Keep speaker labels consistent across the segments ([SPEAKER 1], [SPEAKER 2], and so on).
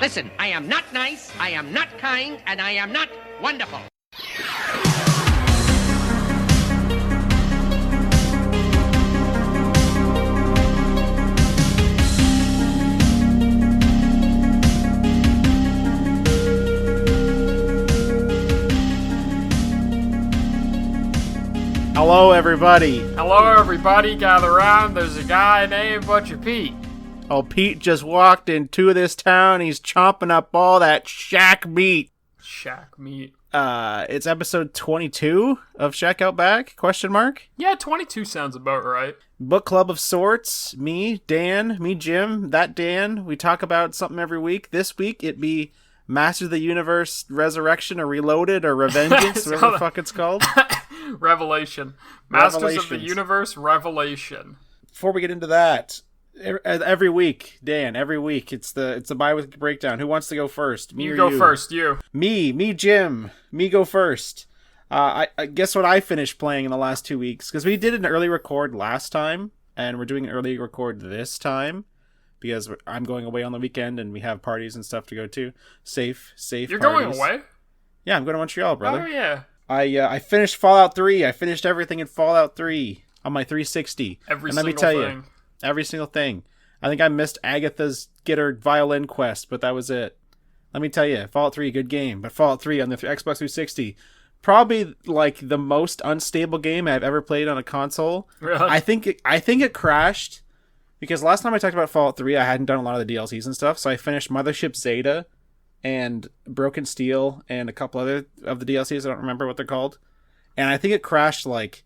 [SPEAKER 1] Listen, I am not nice, I am not kind, and I am not wonderful.
[SPEAKER 2] Hello, everybody.
[SPEAKER 3] Hello, everybody. Gather around. There's a guy named Butcher Pete.
[SPEAKER 2] Oh, Pete just walked into this town. He's chomping up all that shack meat.
[SPEAKER 3] Shack meat.
[SPEAKER 2] It's episode 22 of Shack Out Back, question mark?
[SPEAKER 3] Yeah, 22 sounds about right.
[SPEAKER 2] Book club of sorts. Me, Dan, me, Jim, that Dan. We talk about something every week. This week, it be Masters of the Universe Resurrection or Reloaded or Revengeance, whatever the fuck it's called.
[SPEAKER 3] Revelation. Masters of the Universe Revelation.
[SPEAKER 2] Before we get into that, every week, Dan, every week, it's the bi-week breakdown. Who wants to go first? Me or you?
[SPEAKER 3] Go first, you.
[SPEAKER 2] Me, Jim. Me go first. I guess what I finished playing in the last 2 weeks, because we did an early record last time, and we're doing an early record this time, because I'm going away on the weekend, and we have parties and stuff to go to. Safe
[SPEAKER 3] You're
[SPEAKER 2] parties.
[SPEAKER 3] going away?
[SPEAKER 2] Yeah, I'm going to Montreal, brother.
[SPEAKER 3] Oh, yeah.
[SPEAKER 2] I finished Fallout 3. I finished everything in Fallout 3 on my 360.
[SPEAKER 3] Let me tell you,
[SPEAKER 2] every single thing. I think I missed Agatha's get her violin quest, but that was it. Let me tell you, Fallout 3, good game. But Fallout 3 on the Xbox 360, probably like the most unstable game I've ever played on a console.
[SPEAKER 3] Really?
[SPEAKER 2] I think it crashed because last time I talked about Fallout 3, I hadn't done a lot of the DLCs and stuff, so I finished Mothership Zeta and Broken Steel and a couple other of the DLCs. I don't remember what they're called. And I think it crashed like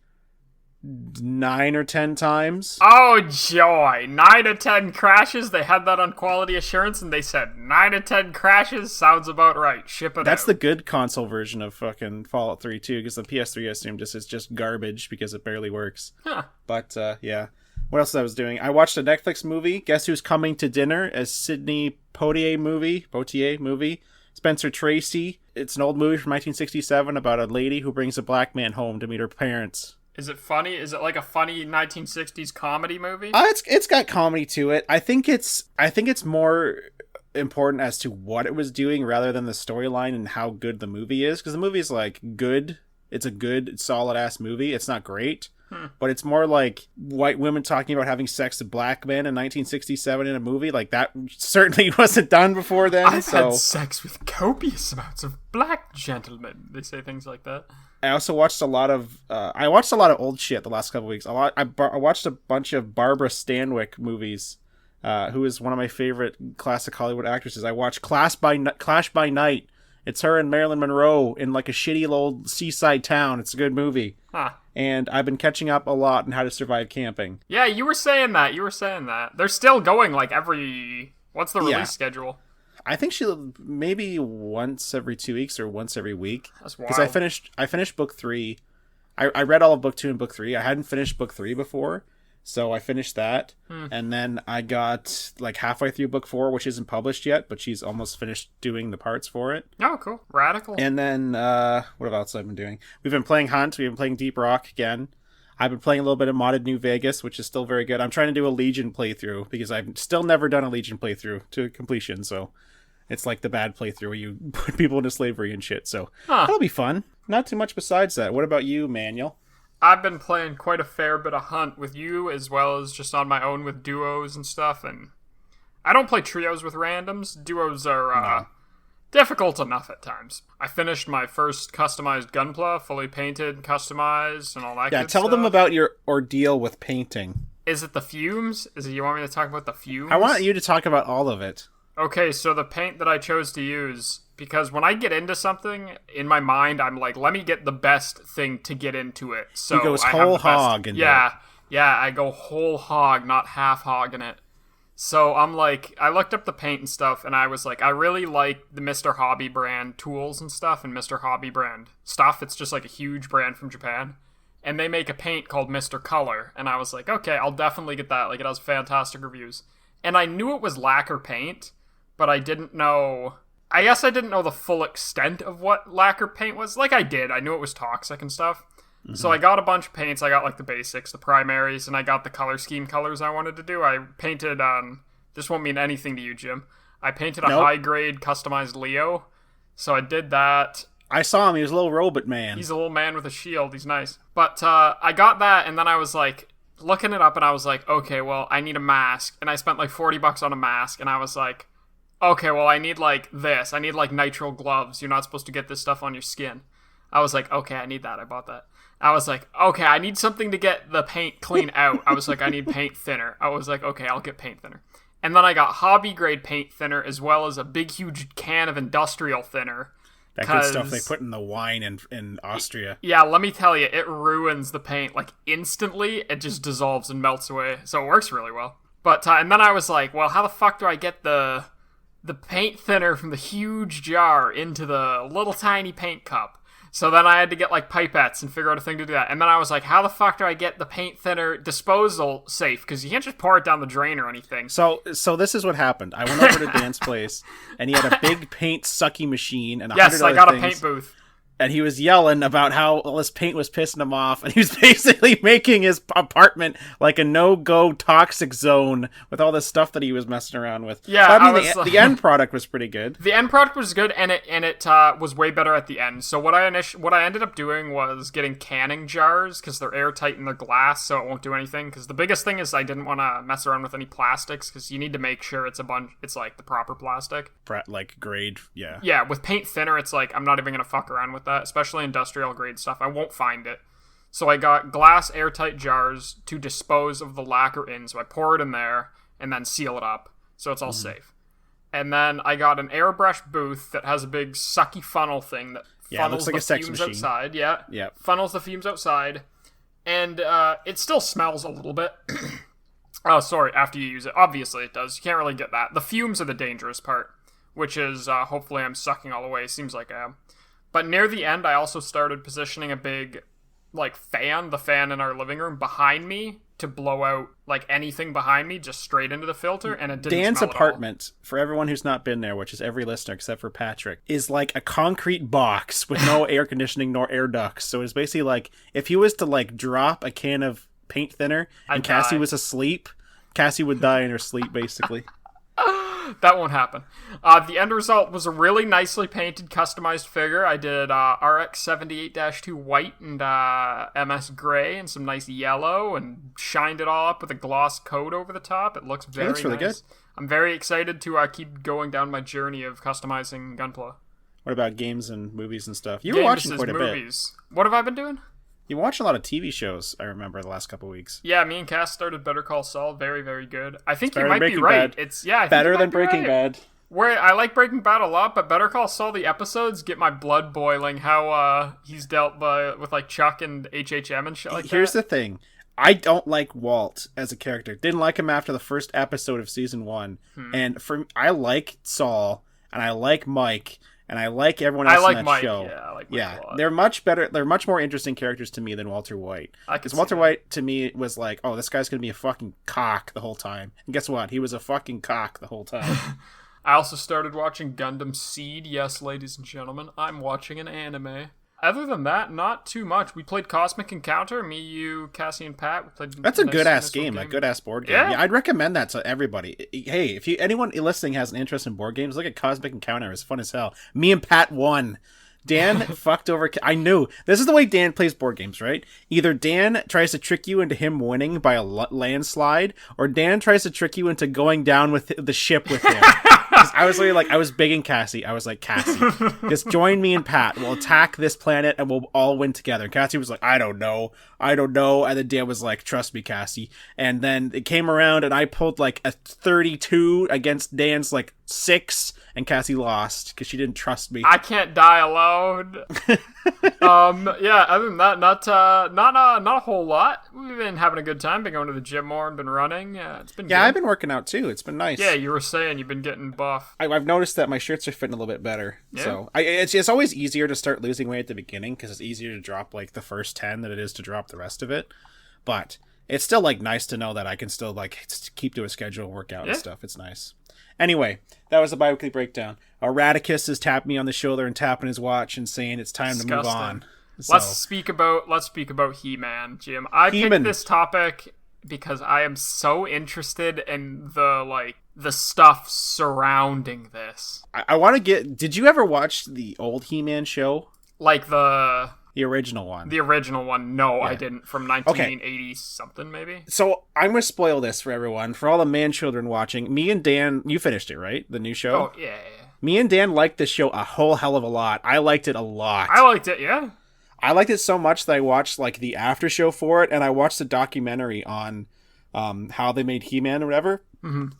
[SPEAKER 2] 9 or 10 times.
[SPEAKER 3] Oh, joy. 9 or 10 crashes. They had that on quality assurance and they said 9 or 10 crashes sounds about right. Ship it
[SPEAKER 2] That's
[SPEAKER 3] out.
[SPEAKER 2] the good console version of fucking Fallout 3 too, because the PS3 I assume is just garbage because it barely works.
[SPEAKER 3] Huh.
[SPEAKER 2] But yeah. What else I was doing? I watched a Netflix movie, Guess Who's Coming to Dinner, a Sidney Poitier movie. Spencer Tracy. It's an old movie from 1967 about a lady who brings a black man home to meet her parents.
[SPEAKER 3] Is it funny? Is it like a funny 1960s comedy movie?
[SPEAKER 2] It's got comedy to it. I think it's more important as to what it was doing rather than the storyline and how good the movie is, because the movie is like good. It's a good, solid ass movie. It's not great. But it's more like white women talking about having sex with black men in 1967 in a movie. Like, that certainly wasn't done before then.
[SPEAKER 3] I've had sex with copious amounts of black gentlemen. They say things like that.
[SPEAKER 2] I also watched a lot of old shit the last couple weeks. I watched a bunch of Barbara Stanwyck movies, who is one of my favorite classic Hollywood actresses. I watched Clash by Night. It's her and Marilyn Monroe in like a shitty old seaside town. It's a good movie.
[SPEAKER 3] Huh.
[SPEAKER 2] And I've been catching up a lot on How to Survive Camping.
[SPEAKER 3] Yeah, you were saying that. They're still going like what's the release schedule?
[SPEAKER 2] I think she'll maybe once every 2 weeks or once every week.
[SPEAKER 3] That's wild.
[SPEAKER 2] Because I finished book 3. I read all of book 2 and book 3. I hadn't finished book 3 before, so I finished that. And then I got like halfway through book 4, which isn't published yet, but she's almost finished doing the parts for it.
[SPEAKER 3] Oh, cool. Radical.
[SPEAKER 2] And then what else have I been doing? We've been playing Hunt. We've been playing Deep Rock again. I've been playing a little bit of modded New Vegas, which is still very good. I'm trying to do a Legion playthrough because I've still never done a Legion playthrough to completion, so it's like the bad playthrough where you put people into slavery and shit. So that'll be fun. Not too much besides that. What about you, Manuel?
[SPEAKER 3] I've been playing quite a fair bit of Hunt with you, as well as just on my own with duos and stuff, and I don't play trios with randoms. Duos are difficult enough at times. I finished my first customized Gunpla, fully painted, customized, and all that good stuff.
[SPEAKER 2] Yeah, tell them about your ordeal with painting.
[SPEAKER 3] Is it the fumes? You want me to talk about the fumes?
[SPEAKER 2] I want you to talk about all of it.
[SPEAKER 3] Okay, so the paint that I chose to use, because when I get into something, in my mind, I'm like, let me get the best thing to get into it. So
[SPEAKER 2] he goes whole hog.
[SPEAKER 3] Yeah, I go whole hog, not half hog in it. So I'm like, I looked up the paint and stuff, and I was like, I really like the Mr. Hobby brand tools and stuff, and Mr. Hobby brand stuff. It's just like a huge brand from Japan. And they make a paint called Mr. Color, and I was like, okay, I'll definitely get that. Like, it has fantastic reviews. And I knew it was lacquer paint, but I didn't know the full extent of what lacquer paint was. Like, I did. I knew it was toxic and stuff. Mm-hmm. So I got a bunch of paints. I got, like, the basics, the primaries, and I got the color scheme colors I wanted to do. I painted on... This won't mean anything to you, Jim. I painted a
[SPEAKER 2] Nope.
[SPEAKER 3] high-grade customized Leo. So I did that.
[SPEAKER 2] I saw him. He was a little robot man.
[SPEAKER 3] He's a little man with a shield. He's nice. But I got that, and then I was like, looking it up, and I was like, okay, well, I need a mask. And I spent like $40 on a mask, and I was like, okay, well, I need like this. I need like nitrile gloves. You're not supposed to get this stuff on your skin. I was like, okay, I need that. I bought that. I was like, okay, I need something to get the paint clean out. I was like, I need paint thinner. I was like, okay, I'll get paint thinner. And then I got hobby grade paint thinner as well as a big, huge can of industrial thinner.
[SPEAKER 2] That good stuff they put in the wine in Austria.
[SPEAKER 3] Yeah, let me tell you, it ruins the paint. Like, instantly, it just dissolves and melts away. So it works really well. But, and then I was like, well, how the fuck do I get the paint thinner from the huge jar into the little tiny paint cup? So then I had to get, like, pipettes and figure out a thing to do that. And then I was like, how the fuck do I get the paint thinner disposal safe? Because you can't just pour it down the drain or anything.
[SPEAKER 2] So this is what happened. I went over to Dan's place, and he had a big paint sucky machine and
[SPEAKER 3] Yes, I got a paint booth.
[SPEAKER 2] And he was yelling about how all this paint was pissing him off, and he was basically making his apartment like a no-go toxic zone with all this stuff that he was messing around with.
[SPEAKER 3] Yeah,
[SPEAKER 2] but, I mean, the end product was pretty good.
[SPEAKER 3] The end product was good, and it was way better at the end. So what I ended up doing was getting canning jars because they're airtight and they're glass, so it won't do anything. Because the biggest thing is I didn't want to mess around with any plastics because you need to make sure it's like the proper plastic.
[SPEAKER 2] Like grade, yeah.
[SPEAKER 3] Yeah, with paint thinner, it's like I'm not even gonna fuck around with that, especially industrial grade stuff. I won't find it. So I got glass airtight jars to dispose of the lacquer in. So I pour it in there and then seal it up so it's all safe. And then I got an airbrush booth that has a big sucky funnel thing that funnels
[SPEAKER 2] it looks like
[SPEAKER 3] the
[SPEAKER 2] a sex
[SPEAKER 3] fumes
[SPEAKER 2] machine.
[SPEAKER 3] outside. Yeah, funnels the fumes outside, and it still smells a little bit. Oh, sorry. After you use it, obviously it does. You can't really get that. The fumes are the dangerous part, which is hopefully I'm sucking all the way. Seems like I am. But near the end, I also started positioning a big, like, the fan in our living room behind me to blow out, like, anything behind me just straight into the filter, and it didn't
[SPEAKER 2] Dan's
[SPEAKER 3] smell at all.
[SPEAKER 2] apartment, for everyone who's not been there, which is every listener except for Patrick, is like a concrete box with no air conditioning nor air ducts. So it's basically like, if he was to, like, drop a can of paint thinner and Cassie was asleep, Cassie would die in her sleep, basically.
[SPEAKER 3] That won't happen. The end result was a really nicely painted, customized figure. I did RX-78-2 white and MS gray and some nice yellow and shined it all up with a gloss coat over the top. It looks very
[SPEAKER 2] looks really
[SPEAKER 3] nice. Good. I'm very excited to keep going down my journey of customizing Gunpla.
[SPEAKER 2] What about games and movies and stuff? You were watching quite a
[SPEAKER 3] movies. What have I been doing?
[SPEAKER 2] You watched a lot of TV shows, I remember, the last couple of weeks.
[SPEAKER 3] Yeah, me and Cass started Better Call Saul. Very, very good. I think you
[SPEAKER 2] better
[SPEAKER 3] might
[SPEAKER 2] than
[SPEAKER 3] be
[SPEAKER 2] Breaking
[SPEAKER 3] right.
[SPEAKER 2] Bad.
[SPEAKER 3] It's I
[SPEAKER 2] better
[SPEAKER 3] think
[SPEAKER 2] than Breaking Bad.
[SPEAKER 3] Where I like Breaking Bad a lot, but Better Call Saul, the episodes get my blood boiling. How he's dealt with like Chuck and HHM and shit like that.
[SPEAKER 2] Here's the thing. I don't like Walt as a character. Didn't like him after the first episode of season 1. And I like Saul, and I like Mike, and I like everyone else in that
[SPEAKER 3] Mike.
[SPEAKER 2] show.
[SPEAKER 3] Yeah, I like Mike a lot.
[SPEAKER 2] They're much better. They're much more interesting characters to me than Walter White. Because Walter White, to me, was like, oh, this guy's going to be a fucking cock the whole time. And guess what? He was a fucking cock the whole time.
[SPEAKER 3] I also started watching Gundam Seed. Yes, ladies and gentlemen, I'm watching an anime. Other than that, not too much. We played Cosmic Encounter. Me, you, Cassie, and Pat. We played.
[SPEAKER 2] That's a good-ass game. A good-ass board game. Yeah, I'd recommend that to everybody. Hey, if anyone listening has an interest in board games, look at Cosmic Encounter. It's fun as hell. Me and Pat won. Dan fucked over. I knew. This is the way Dan plays board games, right? Either Dan tries to trick you into him winning by a landslide, or Dan tries to trick you into going down with the ship with him. I was like, I was begging Cassie. I was like, Cassie, just join me and Pat. We'll attack this planet and we'll all win together. And Cassie was like, I don't know. And then Dan was like, trust me, Cassie. And then it came around and I pulled like a 32 against Dan's like 6, and Cassie lost because she didn't trust me.
[SPEAKER 3] I can't die alone. Yeah, other than that, not a whole lot. We've been having a good time. Been going to the gym more and been running. It's been good.
[SPEAKER 2] I've been working out too. It's been nice.
[SPEAKER 3] Yeah, you were saying you've been getting buff.
[SPEAKER 2] I've noticed that my shirts are fitting a little bit better. Yeah. So it's always easier to start losing weight at the beginning because it's easier to drop like the first 10 than it is to drop the rest of it. But it's still like nice to know that I can still like keep to a schedule, work out and stuff. It's nice. Anyway, that was a bi-weekly breakdown. Radicus is tapping me on the shoulder and tapping his watch and saying it's time to move on. So,
[SPEAKER 3] let's speak about He-Man, Jim. I picked this topic because I am so interested in the stuff surrounding this.
[SPEAKER 2] I want to get... Did you ever watch the old He-Man show?
[SPEAKER 3] Like the
[SPEAKER 2] original one.
[SPEAKER 3] The original one. No,
[SPEAKER 2] Yeah.
[SPEAKER 3] I didn't. From 1980 something, maybe?
[SPEAKER 2] So I'm going to spoil this for everyone. For all the man-children watching, me and Dan... You finished it, right? The new show?
[SPEAKER 3] Oh, yeah.
[SPEAKER 2] Me and Dan liked this show a whole hell of a lot. I liked it a lot.
[SPEAKER 3] I liked it, yeah.
[SPEAKER 2] I liked it so much that I watched like the after show for it, and I watched a documentary on how they made He-Man or whatever,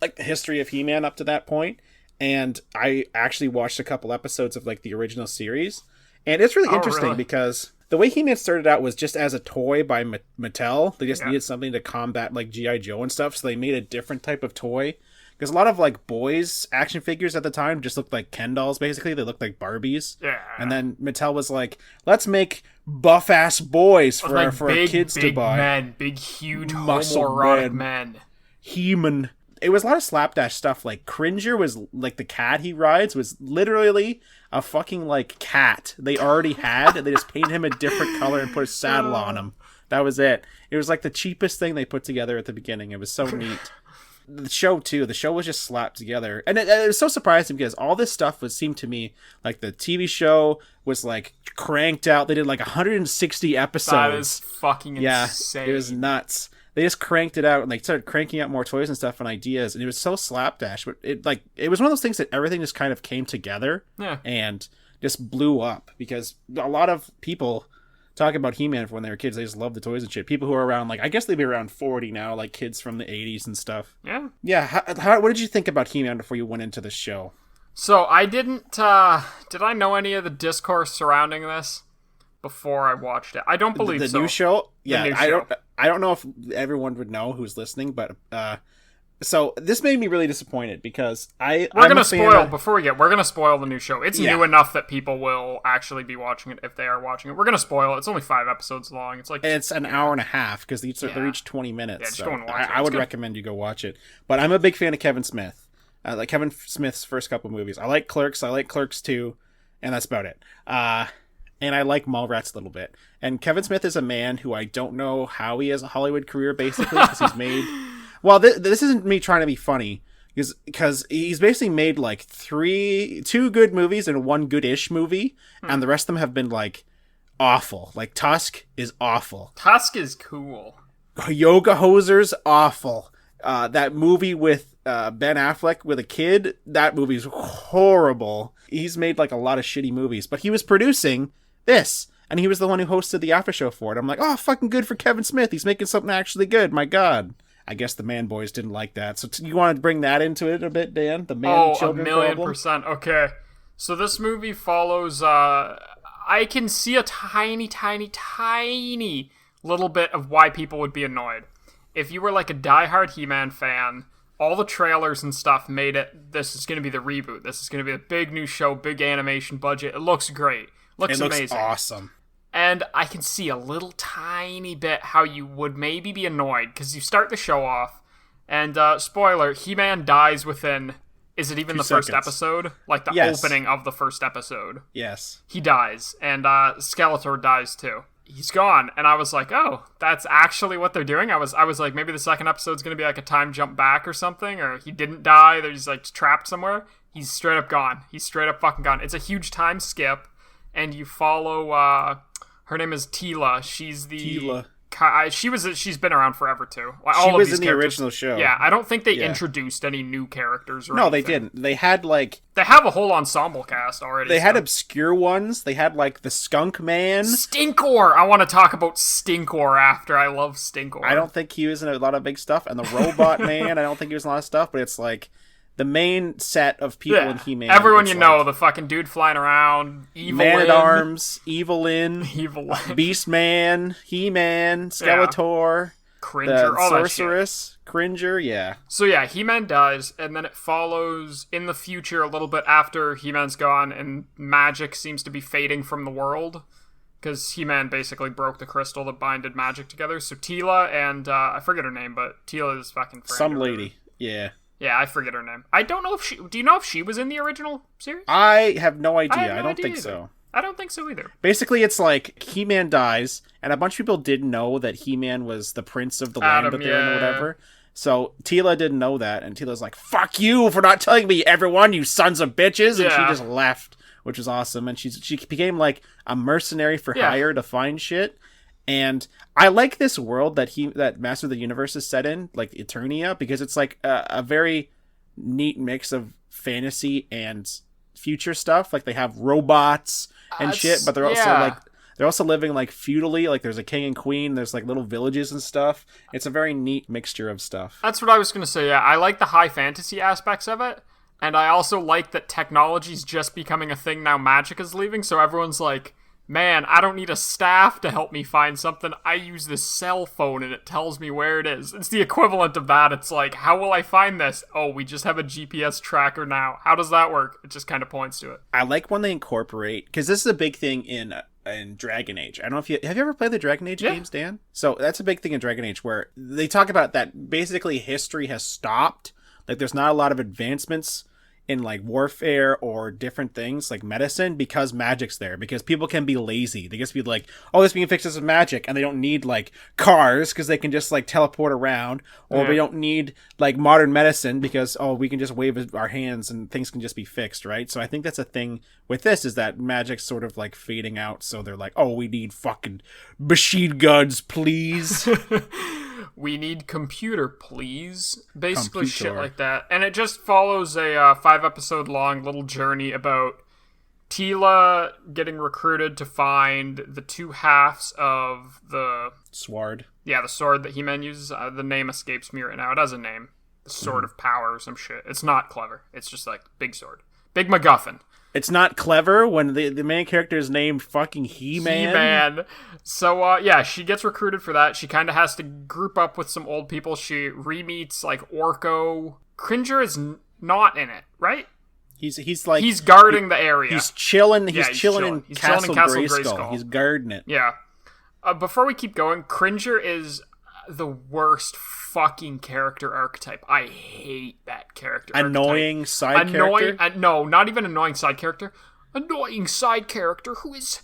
[SPEAKER 2] like the history of He-Man up to that point. And I actually watched a couple episodes of like the original series, and it's really interesting because the way He-Man started out was just as a toy by Mattel. They just needed something to combat like G.I. Joe and stuff, so they made a different type of toy. Because a lot of, like, boys' action figures at the time just looked like Ken dolls, basically. They looked like Barbies.
[SPEAKER 3] Yeah.
[SPEAKER 2] And then Mattel was like, let's make buff-ass boys for our kids to buy.
[SPEAKER 3] Big men. Big, huge,
[SPEAKER 2] Muscle
[SPEAKER 3] homoerotic men.
[SPEAKER 2] He-Man. It was a lot of slapdash stuff. Like, Cringer was, like, the cat he rides was literally a fucking, like, cat they already had. And they just painted him a different color and put a saddle on him. That was it. It was, like, the cheapest thing they put together at the beginning. It was so neat. The show was just slapped together, and it was so surprising because all this stuff seemed to me like the TV show was like cranked out. They did like 160 episodes.
[SPEAKER 3] That is fucking insane.
[SPEAKER 2] It was nuts. They just cranked it out and like started cranking out more toys and stuff and ideas, and it was so slapdash. But it was one of those things that everything just kind of came together and just blew up because a lot of people talking about He-Man when they were kids, they just loved the toys and shit. People who are around, like, I guess they'd be around 40 now, like kids from the 80s and stuff.
[SPEAKER 3] Yeah.
[SPEAKER 2] Yeah, what did you think about He-Man before you went into the show?
[SPEAKER 3] So, I didn't, did I know any of the discourse surrounding this before I watched it? I don't believe
[SPEAKER 2] the
[SPEAKER 3] so.
[SPEAKER 2] New show? Yeah,
[SPEAKER 3] new show.
[SPEAKER 2] I don't know if everyone would know who's listening, but, so this made me really disappointed because we're
[SPEAKER 3] gonna spoil the new show. It's new enough that people will actually be watching it if they are watching it. We're gonna spoil it. It's only 5 episodes long. It's an
[SPEAKER 2] hour and a half because they're each 20 minutes.
[SPEAKER 3] Yeah, just
[SPEAKER 2] so
[SPEAKER 3] go and watch it.
[SPEAKER 2] I would recommend you go watch it. But I'm a big fan of Kevin Smith. Like Kevin Smith's first couple movies. I like Clerks. I like Clerks 2, and that's about it. And I like Mallrats a little bit. And Kevin Smith is a man who I don't know how he has a Hollywood career basically because he's made. Well, this isn't me trying to be funny, because he's basically made like 2 good movies and 1 good-ish movie, and the rest of them have been like awful. Like Tusk is awful.
[SPEAKER 3] Tusk is cool.
[SPEAKER 2] Yoga Hosers awful. That movie with Ben Affleck with a kid, that movie's horrible. He's made like a lot of shitty movies, but he was producing this, and he was the one who hosted the after show for it. I'm like, oh, fucking good for Kevin Smith. He's making something actually good. My God. I guess the man boys didn't like that. So you want to bring that into it a bit, Dan? The man-children problem?
[SPEAKER 3] 1,000,000%. Okay. So this movie follows, I can see a tiny, tiny, tiny little bit of why people would be annoyed. If you were like a diehard He-Man fan, all the trailers and stuff made it, this is going to be the reboot. This is going to be a big new show, big animation budget. It looks great. Looks amazing.
[SPEAKER 2] Looks awesome.
[SPEAKER 3] And I can see a little tiny bit how you would maybe be annoyed, because you start the show off, and spoiler, He-Man dies within, is it even the first episode? Like the opening of the first episode.
[SPEAKER 2] Yes.
[SPEAKER 3] He dies, and Skeletor dies too. He's gone, and I was like, oh, that's actually what they're doing? I was like, maybe the second episode's going to be like a time jump back or something, or he didn't die, they're just like trapped somewhere. He's straight up gone. He's straight up fucking gone. It's a huge time skip, and you follow, her name is Teela. She's the...
[SPEAKER 2] Teela.
[SPEAKER 3] She's been around forever too.
[SPEAKER 2] She was in the original show.
[SPEAKER 3] Yeah, I don't think they introduced any new characters.
[SPEAKER 2] No, they didn't. They had like
[SPEAKER 3] they have a whole ensemble cast already.
[SPEAKER 2] They had obscure ones. They had like the Skunk Man,
[SPEAKER 3] Stinkor. I want to talk about Stinkor after. I love Stinkor.
[SPEAKER 2] I don't think he was in a lot of big stuff, and the Robot Man. I don't think he was in a lot of stuff, but it's like the main set of people in He-Man.
[SPEAKER 3] Everyone you know, the fucking dude flying around,
[SPEAKER 2] Man-at-Arms, Evelyn, Beastman, He-Man, Skeletor,
[SPEAKER 3] Cringer,
[SPEAKER 2] the
[SPEAKER 3] all
[SPEAKER 2] Sorceress, Cringer, yeah.
[SPEAKER 3] So yeah, He-Man dies, and then it follows in the future a little bit after He-Man's gone, and magic seems to be fading from the world, because He-Man basically broke the crystal that binded magic together. So Teela and, I forget her name, but Teela is fucking friend.
[SPEAKER 2] Some lady, yeah.
[SPEAKER 3] Yeah, I forget her name. I don't know if do you know if she was in the original series?
[SPEAKER 2] I have no idea. I don't think so.
[SPEAKER 3] I don't think so either.
[SPEAKER 2] Basically, it's like He-Man dies, and a bunch of people didn't know that He-Man was the prince of the land that they're in or whatever. So Teela didn't know that, and Teela's like, fuck you for not telling me, everyone, you sons of bitches, and she just left, which was awesome, and she became like a mercenary for hire to find shit. And I like this world that Master of the Universe is set in, like Eternia, because it's like a very neat mix of fantasy and future stuff. Like they have robots and shit, but they're also living like feudally. Like there's a king and queen. There's like little villages and stuff. It's a very neat mixture of stuff.
[SPEAKER 3] That's what I was gonna say. Yeah, I like the high fantasy aspects of it, and I also like that technology's just becoming a thing now. Magic is leaving, so everyone's like, man, I don't need a staff to help me find something. I use this cell phone and it tells me where it is. It's the equivalent of that. It's like, how will I find this? Oh, we just have a GPS tracker now. How does that work? It just kind of points to it.
[SPEAKER 2] I like when they incorporate, because this is a big thing in Dragon Age. I don't know if have you ever played the Dragon Age games, Dan? So that's a big thing in Dragon Age where they talk about that basically history has stopped. Like there's not a lot of advancements in like warfare or different things like medicine because magic's there, because people can be lazy. They just be like, oh, this being fixed with magic, and they don't need like cars because they can just like teleport around, or we don't need like modern medicine because we can just wave our hands and things can just be fixed, right? So I think that's a thing with this, is that magic's sort of like fading out, so they're like, oh, we need fucking machine guns, please.
[SPEAKER 3] We need computer, please. Basically shit like that. And it just follows a 5-episode long little journey about Teela getting recruited to find the two halves of the
[SPEAKER 2] sword.
[SPEAKER 3] Yeah, the sword that He-Man uses. The name escapes me right now. It has a name. The Sword of Power or some shit. It's not clever. It's just like big sword. Big MacGuffin.
[SPEAKER 2] It's not clever when the main character is named fucking He-Man.
[SPEAKER 3] He-Man. So, she gets recruited for that. She kind of has to group up with some old people. She re-meets, like, Orko. Cringer is not in it, right?
[SPEAKER 2] He's
[SPEAKER 3] guarding the area.
[SPEAKER 2] He's chilling. He's chilling in Castle Grayskull. He's guarding it.
[SPEAKER 3] Yeah. Before we keep going, Cringer is the worst fucking character archetype. I hate that character
[SPEAKER 2] annoying side character?
[SPEAKER 3] No, not even annoying side character. Annoying side character who is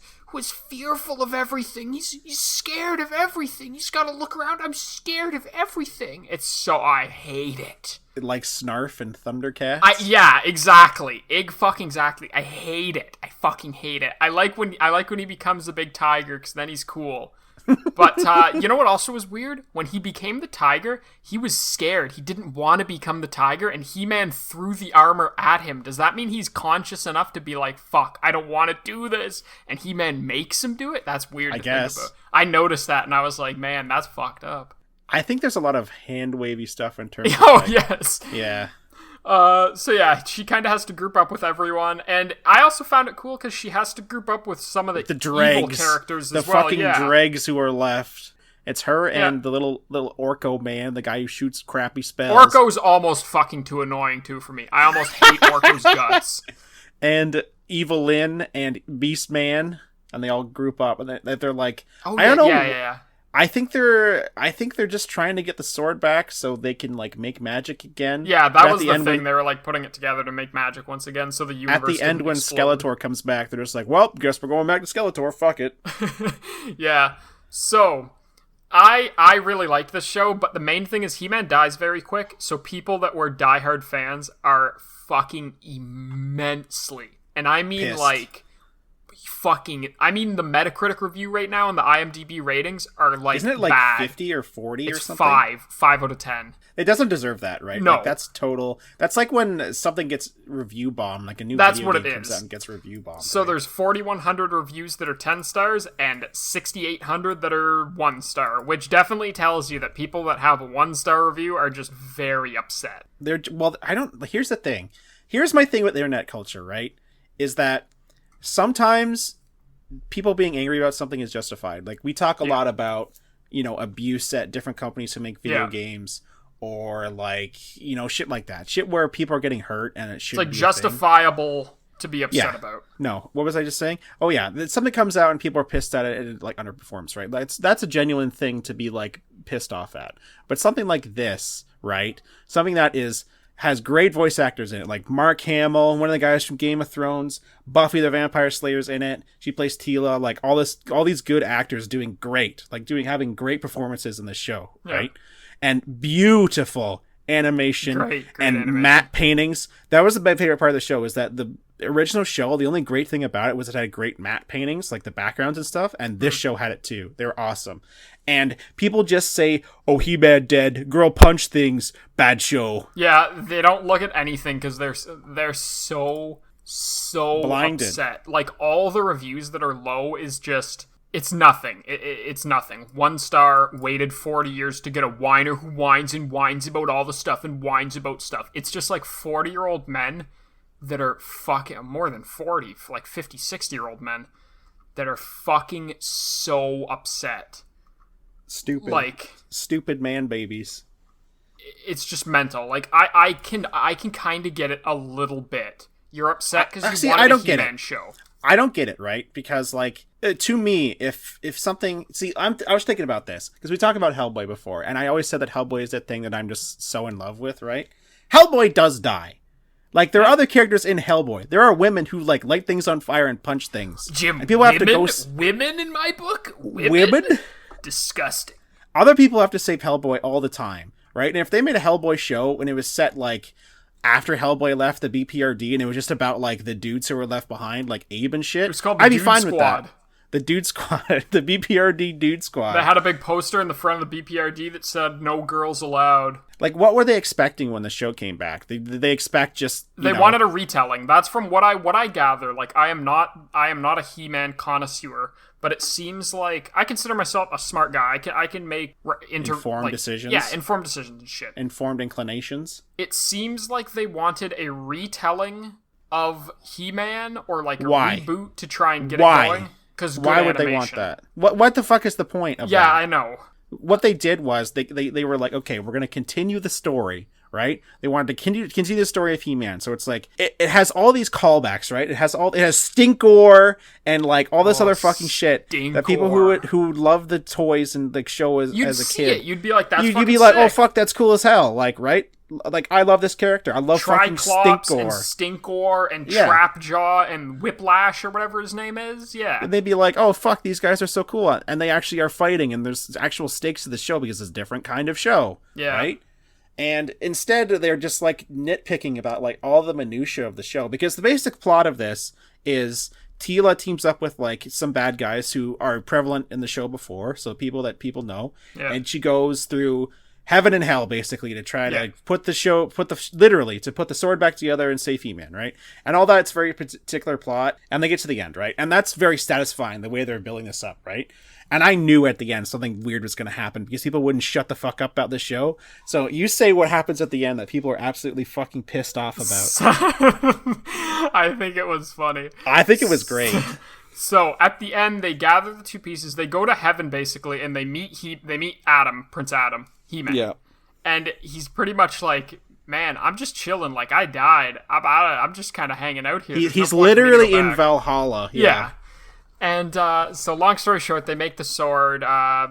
[SPEAKER 3] fearful of everything. He's scared of everything. He's got to look around. I'm scared of everything. I hate it.
[SPEAKER 2] Like Snarf and Thundercats?
[SPEAKER 3] Yeah, exactly. Exactly. I hate it. I fucking hate it. I like when he becomes a big tiger, because then he's cool. But you know what also was weird? When he became the tiger, he was scared. He didn't want to become the tiger, and He-Man threw the armor at him. Does that mean he's conscious enough to be like, fuck, I don't want to do this, and He-Man makes him do it? That's weird to think about. I noticed that, and I was like, man, that's fucked up.
[SPEAKER 2] I think there's a lot of hand-wavy stuff in terms of...
[SPEAKER 3] Oh, yes.
[SPEAKER 2] Yeah.
[SPEAKER 3] She kind of has to group up with everyone, and I also found it cool because she has to group up with some of the
[SPEAKER 2] dregs,
[SPEAKER 3] evil characters as
[SPEAKER 2] the
[SPEAKER 3] well.
[SPEAKER 2] Fucking dregs who are left. It's her and the little Orko man, the guy who shoots crappy spells.
[SPEAKER 3] Orko's almost fucking too annoying too for me. I almost hate Orko's guts.
[SPEAKER 2] And Evil Lyn and Beast Man, and they all group up, and they're like,
[SPEAKER 3] I
[SPEAKER 2] don't know.
[SPEAKER 3] Yeah.
[SPEAKER 2] I think they're just trying to get the sword back so they can like make magic again.
[SPEAKER 3] Yeah, that was the thing. They were like putting it together to make magic once again, so the universe. At
[SPEAKER 2] the end, when
[SPEAKER 3] explode.
[SPEAKER 2] Skeletor comes back, they're just like, "Well, guess we're going back to Skeletor. Fuck it."
[SPEAKER 3] Yeah. So, I really liked this show, but the main thing is He-Man dies very quick. So people that were diehard fans are fucking immensely, and I mean
[SPEAKER 2] pissed.
[SPEAKER 3] Like. The Metacritic review right now and the IMDb ratings are like,
[SPEAKER 2] isn't it like
[SPEAKER 3] bad.
[SPEAKER 2] 50 or 40
[SPEAKER 3] it's
[SPEAKER 2] or something?
[SPEAKER 3] 5 out of 10.
[SPEAKER 2] It doesn't deserve that, right?
[SPEAKER 3] No.
[SPEAKER 2] Like, that's total. That's like when something gets review bombed, like a new video game comes out and gets review bombed.
[SPEAKER 3] So
[SPEAKER 2] right?
[SPEAKER 3] There's 4,100 reviews that are 10 stars and 6,800 that are 1 star, which definitely tells you that people that have a 1-star review are just very upset.
[SPEAKER 2] Here's the thing. Here's my thing with internet culture, right? Is that sometimes people being angry about something is justified. Like, we talk a lot about, abuse at different companies who make video games, or like, shit like that. Shit where people are getting hurt and it should be
[SPEAKER 3] like justifiable to be upset about.
[SPEAKER 2] No, what was I just saying? Oh yeah, something comes out and people are pissed at it and it like underperforms, right? That's a genuine thing to be like pissed off at. But something like this, right? Something that is has great voice actors in it, like Mark Hamill, one of the guys from Game of Thrones, Buffy the Vampire Slayer's in it. She plays Tila, like all these good actors doing great, like having great performances in the show, right? And beautiful animation
[SPEAKER 3] great
[SPEAKER 2] and
[SPEAKER 3] animation.
[SPEAKER 2] matte paintings. That was my favorite part of the show, is that the original show, the only great thing about it was it had great matte paintings, like the backgrounds and stuff, and this show had it too. They were awesome. And people just say, oh, He-Man dead, girl punch things, bad show.
[SPEAKER 3] Yeah, they don't look at anything because they're so
[SPEAKER 2] blinded.
[SPEAKER 3] upset. Like, all the reviews that are low is just, it's nothing. It's nothing. 1 star, waited 40 years to get a whiner who whines and whines about all the stuff and whines about stuff. It's just like 40-year-old men that are fucking, more than 40, like 50, 60-year-old men that are fucking so upset.
[SPEAKER 2] Stupid man babies.
[SPEAKER 3] It's just mental. Like, I can kind of get it a little bit. You're upset because you wanted a He-Man show.
[SPEAKER 2] I don't get it, right? Because, like, to me, if something... See, I was thinking about this, because we talked about Hellboy before, and I always said that Hellboy is that thing that I'm just so in love with, right? Hellboy does die. Like, there are other characters in Hellboy. There are women who, like, light things on fire and punch things.
[SPEAKER 3] Jim,
[SPEAKER 2] and people have to go...
[SPEAKER 3] Women in my book?
[SPEAKER 2] Women?
[SPEAKER 3] Disgusting.
[SPEAKER 2] Other people have to save Hellboy all the time, right? And if they made a Hellboy show and it was set, like, after Hellboy left the BPRD and it was just about, like, the dudes who were left behind, like Abe and shit,
[SPEAKER 3] it was called the
[SPEAKER 2] I'd be
[SPEAKER 3] Dude
[SPEAKER 2] fine
[SPEAKER 3] Squad.
[SPEAKER 2] with that. The Dude Squad. The BPRD Dude Squad.
[SPEAKER 3] That had a big poster in the front of the BPRD that said, "No girls allowed."
[SPEAKER 2] Like, what were they expecting when the show came back? Did they expect just...
[SPEAKER 3] They wanted a retelling. That's from what I gather. Like, I am not a He-Man connoisseur, but it seems like I consider myself a smart guy. I can make
[SPEAKER 2] informed decisions.
[SPEAKER 3] Yeah, informed decisions and shit.
[SPEAKER 2] Informed inclinations.
[SPEAKER 3] It seems like they wanted a retelling of He-Man, or like a
[SPEAKER 2] Why?
[SPEAKER 3] reboot to try and get it going. Because
[SPEAKER 2] why would they want that? What the fuck is the point of that?
[SPEAKER 3] Yeah, I know.
[SPEAKER 2] What they did was they were like, okay, we're going to continue the story, right? They wanted to continue the story of He-Man. So it's like, it has all these callbacks, right? It has Stinkor and like all this other fucking shit that people who love the toys and like show as a kid.
[SPEAKER 3] It. You'd be like, that's
[SPEAKER 2] you'd be like, oh fuck, that's cool as hell. Like, right? Like, I love this character. I love fucking Stinkor.
[SPEAKER 3] And Stinkor and Trapjaw and Whiplash or whatever his name is. Yeah.
[SPEAKER 2] And they'd be like, oh, fuck, these guys are so cool. And they actually are fighting, and there's actual stakes to the show because it's a different kind of show.
[SPEAKER 3] Yeah.
[SPEAKER 2] Right? And instead, they're just, like, nitpicking about, like, all the minutia of the show. Because the basic plot of this is Tila teams up with, like, some bad guys who are prevalent in the show before, so people that people know. Yeah. And she goes through heaven and hell, basically, to try to put the sword back together and save He-Man, right? And all that's very particular plot, and they get to the end, right? And that's very satisfying, the way they're building this up, right? And I knew at the end something weird was going to happen, because people wouldn't shut the fuck up about the show. So you say what happens at the end that people are absolutely fucking pissed off about.
[SPEAKER 3] I think it was funny.
[SPEAKER 2] I think it was great.
[SPEAKER 3] So at the end, they gather the two pieces. They go to heaven, basically, and they meet Adam, Prince Adam. He-Man. Yeah. And he's pretty much like, man, I'm just chilling. Like, I died. I'm just kind of hanging out here.
[SPEAKER 2] He's literally in Valhalla.
[SPEAKER 3] Yeah. And so long story short, they make the sword.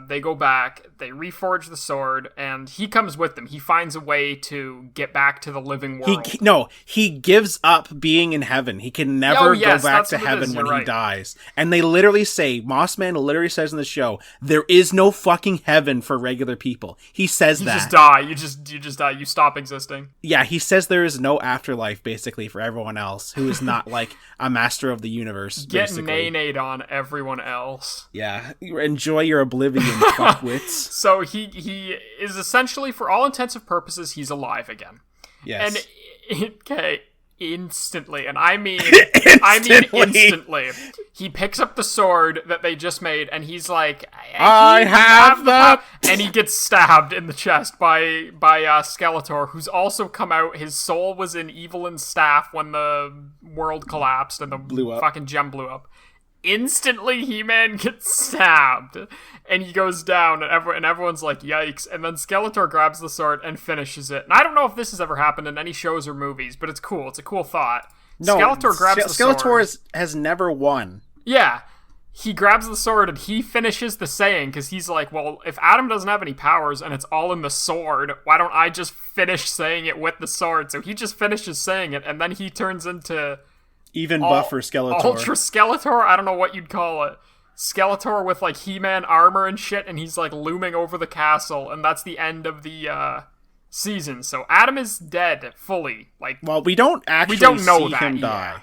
[SPEAKER 3] They go back. They reforge the sword. And he comes with them. He finds a way to get back to the living world.
[SPEAKER 2] He gives up being in heaven. He can never go back to heaven when he dies. And they literally say, Mossman literally says in the show, there is no fucking heaven for regular people. He says that.
[SPEAKER 3] You just die. You just die. You stop existing.
[SPEAKER 2] Yeah, he says there is no afterlife, basically, for everyone else who is not, like, a master of the universe.
[SPEAKER 3] Get nay-nayed on everyone else.
[SPEAKER 2] Yeah, enjoy your oblivion, fuckwits.
[SPEAKER 3] So he is essentially, for all intents and purposes, he's alive again.
[SPEAKER 2] Yes.
[SPEAKER 3] And instantly, and I mean instantly, he picks up the sword that they just made, and he's like, I have the and he gets stabbed in the chest by Skeletor, who's also come out. His soul was in Evelyn's staff when the world collapsed and the fucking gem blew up. Instantly, He-Man gets stabbed, and he goes down, and everyone's like, yikes. And then Skeletor grabs the sword and finishes it. And I don't know if this has ever happened in any shows or movies, but it's cool. It's a cool thought.
[SPEAKER 2] No,
[SPEAKER 3] Skeletor grabs the sword.
[SPEAKER 2] Skeletor has never won.
[SPEAKER 3] Yeah. he grabs the sword and he finishes the saying because he's like, well, if Adam doesn't have any powers and it's all in the sword, why don't I just finish saying it with the sword? So he just finishes saying it, and then he turns into
[SPEAKER 2] even buffer Skeletor.
[SPEAKER 3] Ultra Skeletor? I don't know what you'd call it. Skeletor with like He-Man armor and shit, and he's like looming over the castle, and that's the end of the season. So Adam is dead fully. Like,
[SPEAKER 2] well, we don't know see him die.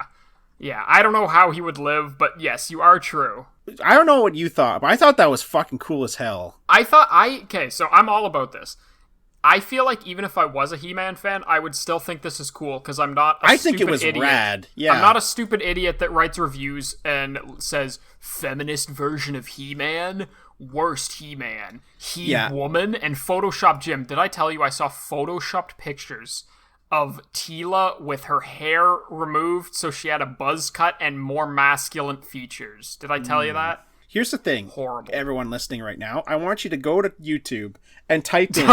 [SPEAKER 3] Yeah, I don't know how he would live, but yes, you are true.
[SPEAKER 2] I don't know what you thought, but I thought that was fucking cool as hell.
[SPEAKER 3] Okay, so I'm all about this. I feel like even if I was a He-Man fan, I would still think this is cool, because I'm not a stupid idiot. I think it was
[SPEAKER 2] rad, yeah.
[SPEAKER 3] I'm not a stupid idiot that writes reviews and says, feminist version of He-Man, worst He-Man, He-Woman, and Photoshop Jim. Did I tell you I saw Photoshopped pictures of Teela with her hair removed so she had a buzz cut and more masculine features? Did I tell you that?
[SPEAKER 2] Here's the thing,
[SPEAKER 3] horrible.
[SPEAKER 2] Everyone listening right now, I want you to go to YouTube and type in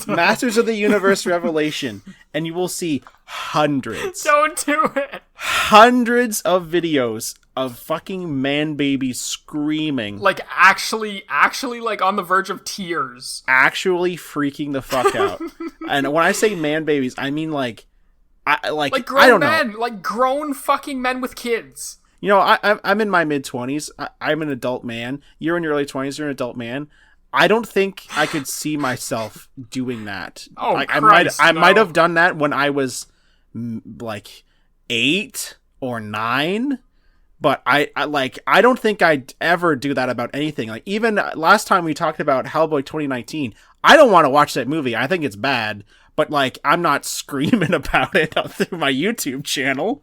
[SPEAKER 2] Masters of the Universe Revelation, and you will see hundreds.
[SPEAKER 3] Don't do it.
[SPEAKER 2] Hundreds of videos of fucking man babies screaming.
[SPEAKER 3] Like, actually, like, on the verge of tears.
[SPEAKER 2] Actually freaking the fuck out. And when I say man babies, I mean, like
[SPEAKER 3] grown
[SPEAKER 2] I don't
[SPEAKER 3] men.
[SPEAKER 2] know.
[SPEAKER 3] Like, grown fucking men with kids.
[SPEAKER 2] You know, I'm in my mid-20s. I'm an adult man. You're in your early 20s. You're an adult man. I don't think I could see myself doing that.
[SPEAKER 3] Oh,
[SPEAKER 2] like,
[SPEAKER 3] Christ,
[SPEAKER 2] I might have done that when I was, like, 8 or 9. But I don't think I'd ever do that about anything. Like, even last time we talked about Hellboy 2019, I don't want to watch that movie. I think it's bad. But, like, I'm not screaming about it through my YouTube channel.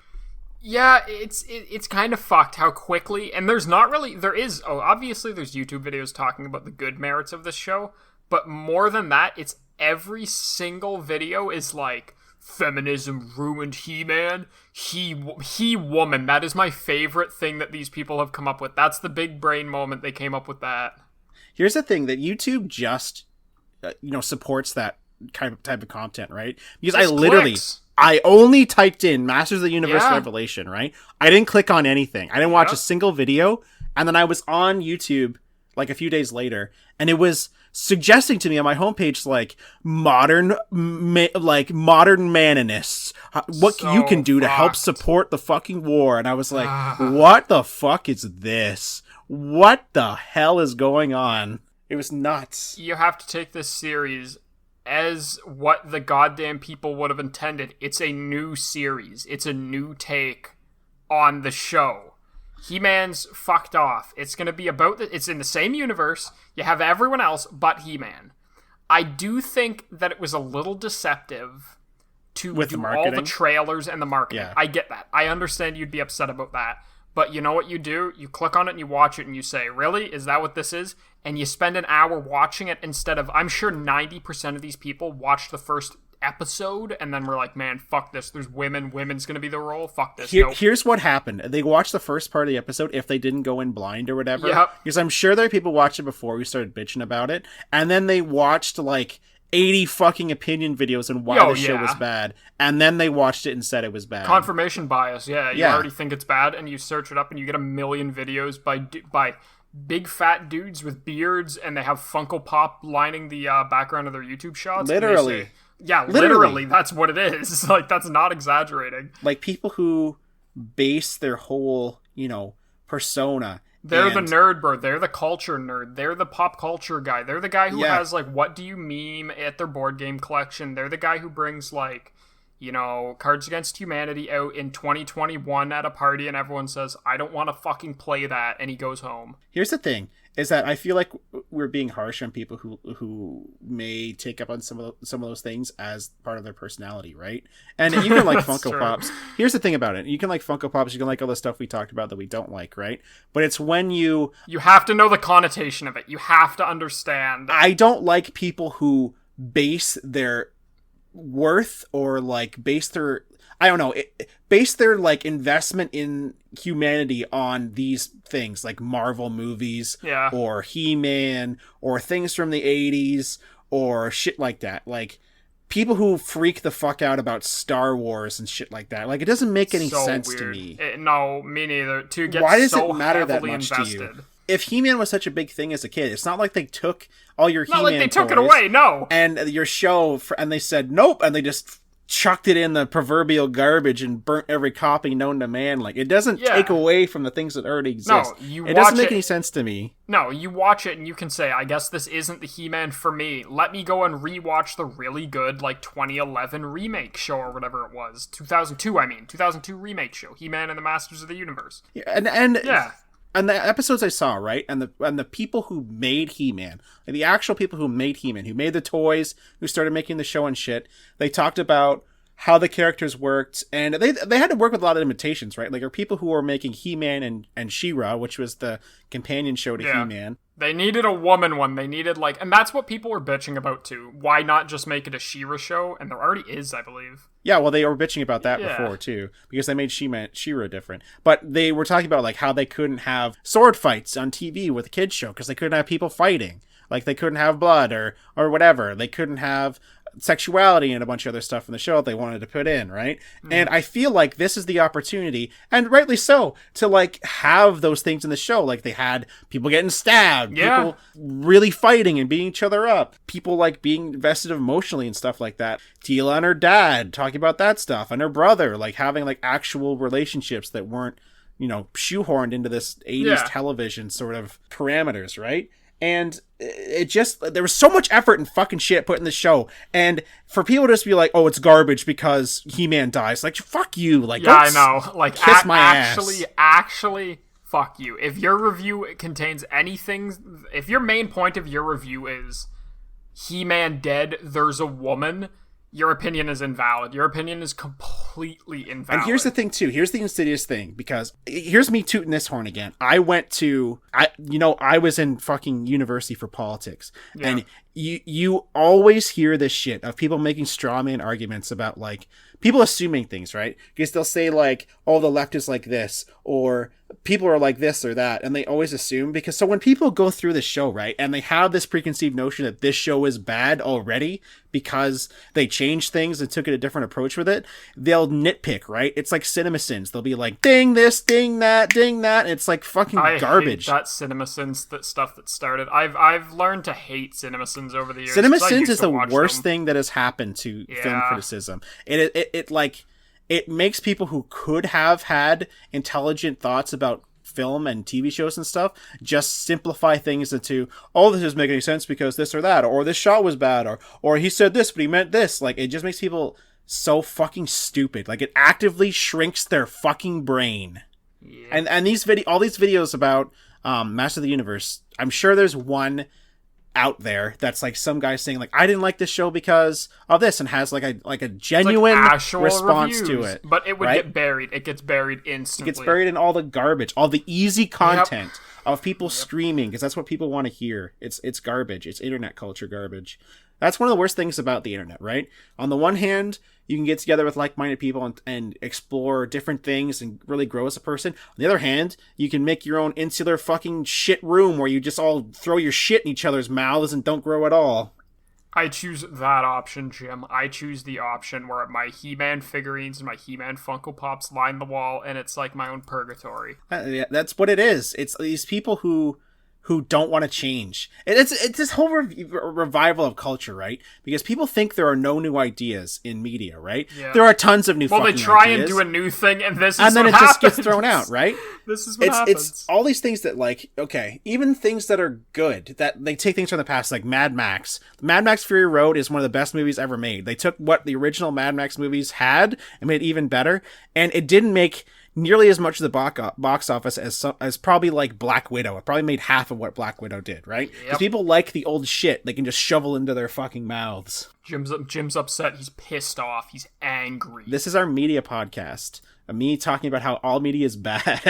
[SPEAKER 3] Yeah, it's kind of fucked how quickly, and obviously there's YouTube videos talking about the good merits of this show, but more than that, it's every single video is like, feminism ruined He-Man, He-Woman. That is my favorite thing that these people have come up with. That's the big brain moment they came up with that.
[SPEAKER 2] Here's the thing, that YouTube just, supports that type of content, right? Because I only typed in Masters of the Universe Revelation, right? I didn't click on anything. I didn't watch a single video. And then I was on YouTube like a few days later, and it was suggesting to me on my homepage like modern maninists, what you can do to help support the fucking war. And I was like, what the fuck is this? What the hell is going on? It was nuts.
[SPEAKER 3] You have to take this series as what the goddamn people would have intended. It's a new series. It's a new take on the show. He-Man's fucked off. It's going to be about it's in the same universe. You have everyone else but He-Man. I do think that it was a little deceptive to do all the trailers and the marketing. Yeah. I get that. I understand you'd be upset about that. But you know what you do? You click on it and you watch it and you say, really? Is that what this is? And you spend an hour watching it instead of, I'm sure 90% of these people watched the first episode and then we're like, man, fuck this. There's women's going to be the role. Fuck this.
[SPEAKER 2] Here's what happened. They watched the first part of the episode if they didn't go in blind or whatever.
[SPEAKER 3] Yep.
[SPEAKER 2] Because I'm sure there are people watching it before we started bitching about it. And then they watched like 80 fucking opinion videos on why the show was bad, and then they watched it and said it was bad.
[SPEAKER 3] Confirmation bias, you already think it's bad, and you search it up and you get a million videos by big fat dudes with beards, and they have Funko Pop lining the background of their YouTube shots.
[SPEAKER 2] Literally.
[SPEAKER 3] Literally, that's what it is. Like, that's not exaggerating.
[SPEAKER 2] Like, people who base their whole, persona.
[SPEAKER 3] They're the nerd, bro. They're the culture nerd. They're the pop culture guy. They're the guy who has, like, what do you meme at their board game collection. They're the guy who brings, like, Cards Against Humanity out in 2021 at a party and everyone says, I don't want to fucking play that, and he goes home.
[SPEAKER 2] Here's the thing, is that I feel like we're being harsh on people who may take up on some of those things as part of their personality, right? And you can like Funko Pops. Here's the thing about it. You can like Funko Pops, you can like all the stuff we talked about that we don't like, right? But it's when you
[SPEAKER 3] have to know the connotation of it. You have to understand.
[SPEAKER 2] I don't like people who base their worth or like base their like investment in humanity on these things like Marvel movies or He-Man or things from the 80s or shit like that. Like, people who freak the fuck out about Star Wars and shit like that. Like, it doesn't make any sense to me.
[SPEAKER 3] No, me neither. To get
[SPEAKER 2] Why does
[SPEAKER 3] so
[SPEAKER 2] it matter that
[SPEAKER 3] heavily
[SPEAKER 2] much
[SPEAKER 3] invested.
[SPEAKER 2] to you? If He-Man was such a big thing as a kid, it's not like they took all your He-Man
[SPEAKER 3] Not like they took it
[SPEAKER 2] toys
[SPEAKER 3] away, no.
[SPEAKER 2] and your show, and they said, nope, and they just chucked it in the proverbial garbage and burnt every copy known to man. Like, it doesn't take away from the things that already exist.
[SPEAKER 3] No,
[SPEAKER 2] it doesn't make any sense to me.
[SPEAKER 3] No, you watch it and you can say, I guess this isn't the He-Man for me. Let me go and rewatch the really good, like, 2011 remake show or whatever it was. 2002 remake show. He-Man and the Masters of the Universe.
[SPEAKER 2] Yeah, and the episodes I saw, right, and the people who made He-Man, like the actual people who made He-Man, who made the toys, who started making the show and shit, they talked about how the characters worked, and they had to work with a lot of limitations, right? Like, there are people who were making He-Man and She-Ra, which was the companion show to He-Man.
[SPEAKER 3] They needed a woman one. They needed, like, and that's what people were bitching about too. Why not just make it a She-Ra show? And there already is, I believe.
[SPEAKER 2] Yeah, well, they were bitching about that before too, because they made She-Ra different. But they were talking about, like, how they couldn't have sword fights on TV with a kids show because they couldn't have people fighting. Like, they couldn't have blood or whatever. They couldn't have sexuality and a bunch of other stuff in the show that they wanted to put in, right? And I feel like this is the opportunity, and rightly so, to, like, have those things in the show. Like, they had people getting stabbed, people really fighting and beating each other up, people, like, being invested emotionally and stuff like that. Teela and her dad talking about that stuff, and her brother, like, having, like, actual relationships that weren't, you know, shoehorned into this 80s television sort of parameters, right? And it just, there was so much effort and fucking shit put in the show. And for people to just be like, oh, it's garbage because He-Man dies. Like, fuck you. Like,
[SPEAKER 3] I know. Like,
[SPEAKER 2] kiss my ass.
[SPEAKER 3] Actually, fuck you. If your review contains anything, if your main point of your review is He-Man dead, there's a woman, your opinion is invalid. Your opinion is completely invalid.
[SPEAKER 2] And here's the thing, too. Here's the insidious thing, because here's me tooting this horn again. I was in fucking university for politics, and you always hear this shit of people making straw man arguments about, like, people assuming things, right? Because they'll say, like, oh, the left is like this, or people are like this or that, and they always assume, because so when people go through the show, right, and they have this preconceived notion that this show is bad already because they changed things and took a different approach with it, they'll nitpick, right? It's like CinemaSins. They'll be like, ding this, ding that, and it's like fucking garbage.
[SPEAKER 3] I hate that CinemaSins, that stuff that started. I've learned to hate CinemaSins over the years.
[SPEAKER 2] CinemaSins is the worst thing that has happened to film criticism. It makes people who could have had intelligent thoughts about film and TV shows and stuff just simplify things into, oh, this doesn't make any sense because this or that, or this shot was bad, or he said this but he meant this. Like, it just makes people so fucking stupid. Like, it actively shrinks their fucking brain. And all these videos about Master of the Universe, I'm sure there's one out there that's like some guy saying, like, I didn't like this show because of this, and has like a genuine response
[SPEAKER 3] reviews,
[SPEAKER 2] to it.
[SPEAKER 3] But it would get buried. It gets buried instantly.
[SPEAKER 2] It gets buried in all the garbage, all the easy content of people screaming, because that's what people want to hear. It's garbage. It's internet culture garbage. That's one of the worst things about the internet, right? On the one hand, you can get together with like-minded people and explore different things and really grow as a person. On the other hand, you can make your own insular fucking shit room where you just all throw your shit in each other's mouths and don't grow at all.
[SPEAKER 3] I choose that option, Jim. I choose the option where my He-Man figurines and my He-Man Funko Pops line the wall, and it's like my own purgatory.
[SPEAKER 2] Yeah, that's what it is. It's these people who don't want to change. It's this whole revival of culture, right? Because people think there are no new ideas in media, right? Yeah. There are tons of new fucking ideas. Well, they try
[SPEAKER 3] and do a new thing, and this is
[SPEAKER 2] and then
[SPEAKER 3] what
[SPEAKER 2] it
[SPEAKER 3] happens.
[SPEAKER 2] Just gets thrown out, right?
[SPEAKER 3] This is what happens.
[SPEAKER 2] It's all these things that, like, okay, even things that are good, that they take things from the past, like Mad Max. Mad Max Fury Road is one of the best movies ever made. They took what the original Mad Max movies had and made it even better, and it didn't make nearly as much of the box office as probably like Black Widow. It probably made half of what Black Widow did, right? Because people like the old shit they can just shovel into their fucking mouths.
[SPEAKER 3] Jim's upset. He's pissed off. He's angry.
[SPEAKER 2] This is our media podcast. Me talking about how all media is bad.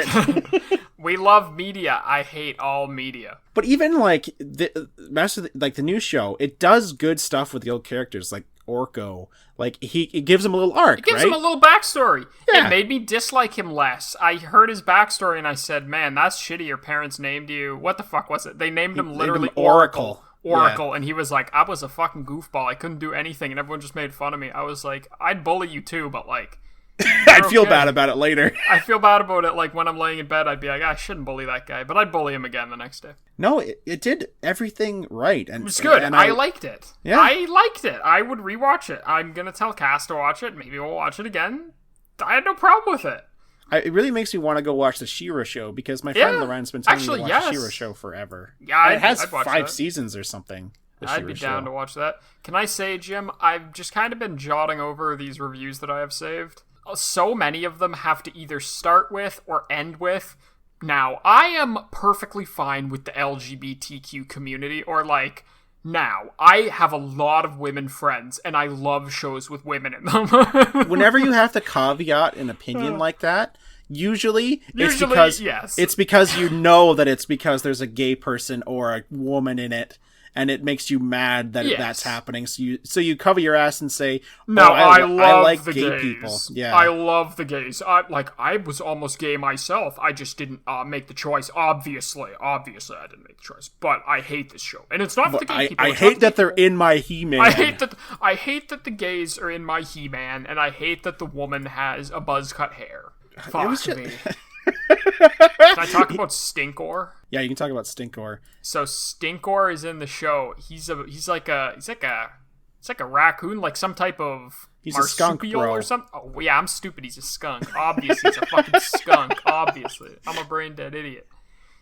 [SPEAKER 3] We love media. I hate all media.
[SPEAKER 2] But even like the new show, it does good stuff with the old characters, like Orko. Like, it gives him a little arc,
[SPEAKER 3] It gives
[SPEAKER 2] right?
[SPEAKER 3] him a little backstory.
[SPEAKER 2] Yeah.
[SPEAKER 3] It made me dislike him less. I heard his backstory and I said, man, that's shitty. Your parents named you... What the fuck was it? They named him literally Oracle. Oracle, and he was like, I was a fucking goofball. I couldn't do anything, and everyone just made fun of me. I was like, I'd bully you too, but like,
[SPEAKER 2] I'd feel bad about it later.
[SPEAKER 3] I feel bad about it. Like when I'm laying in bed, I'd be like, I shouldn't bully that guy, but I'd bully him again the next day.
[SPEAKER 2] No, it did everything right, and
[SPEAKER 3] It was good.
[SPEAKER 2] And
[SPEAKER 3] I liked it.
[SPEAKER 2] Yeah.
[SPEAKER 3] I liked it. I would rewatch it. I'm gonna tell Cass to watch it. Maybe we'll watch it again. I had no problem with it.
[SPEAKER 2] It really makes me want to go watch the She-Ra show, because my friend Loren's been telling me to watch the She-Ra show forever.
[SPEAKER 3] Yeah,
[SPEAKER 2] it has
[SPEAKER 3] I'd watch
[SPEAKER 2] 5
[SPEAKER 3] that.
[SPEAKER 2] seasons or something.
[SPEAKER 3] I'd be down to watch that. Can I say, Jim, I've just kind of been jotting over these reviews that I have saved. So many of them have to either start with or end with, now, I am perfectly fine with the LGBTQ community, or like, now, I have a lot of women friends, and I love shows with women in them.
[SPEAKER 2] Whenever you have to caveat an opinion like that, usually it's because you know that it's because there's a gay person or a woman in it, and it makes you mad that that's happening. So you cover your ass and say,
[SPEAKER 3] "No, I like
[SPEAKER 2] the
[SPEAKER 3] gay
[SPEAKER 2] gays. People." Yeah,
[SPEAKER 3] I love the gays. I was almost gay myself. I just didn't make the choice. Obviously, I didn't make the choice. But I hate this show, and it's not for the gay people.
[SPEAKER 2] I hate that they're in my He-Man.
[SPEAKER 3] I hate that the gays are in my He-Man, and I hate that the woman has a buzz cut hair. Fuck me. Can I talk about Stinkor?
[SPEAKER 2] Yeah, you can talk about Stinkor.
[SPEAKER 3] So Stinkor is in the show. He's like a raccoon, like some type of marsupial or something. Oh yeah, I'm stupid. He's a skunk. Obviously, he's a fucking skunk. Obviously, I'm a brain dead idiot.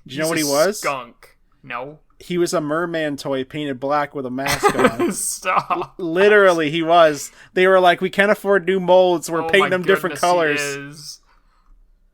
[SPEAKER 2] Do you know what he was?
[SPEAKER 3] Skunk. No.
[SPEAKER 2] He was a merman toy painted black with a mask on.
[SPEAKER 3] Stop.
[SPEAKER 2] Literally, he was. They were like, we can't afford new molds. We're painting them different colors.
[SPEAKER 3] He is.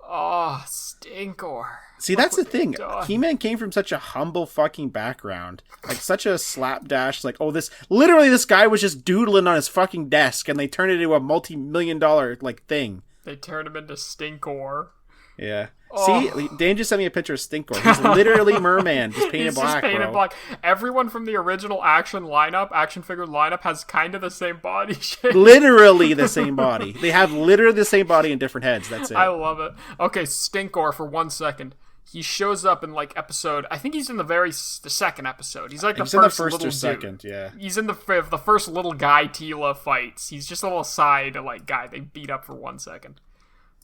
[SPEAKER 3] Oh, Stinkor.
[SPEAKER 2] See, that's the thing. He-Man came from such a humble fucking background. Like, such a slapdash. Like, this guy was just doodling on his fucking desk, and they turned it into a multi-million-dollar, thing.
[SPEAKER 3] They turned him into Stinkor.
[SPEAKER 2] Yeah. Oh. See, Dan just sent me a picture of Stinkor. He's literally Merman, just painted black,
[SPEAKER 3] black. Everyone from the original action figure lineup, has kind of the same body shape.
[SPEAKER 2] Literally the same body. They have literally the same body in different heads. That's it.
[SPEAKER 3] I love it. Okay, Stinkor for 1 second. He shows up in episode. I think he's in the second episode. He's like the first little dude.
[SPEAKER 2] Second, yeah.
[SPEAKER 3] He's in the first little guy Tila fights. He's just a little side guy they beat up for 1 second.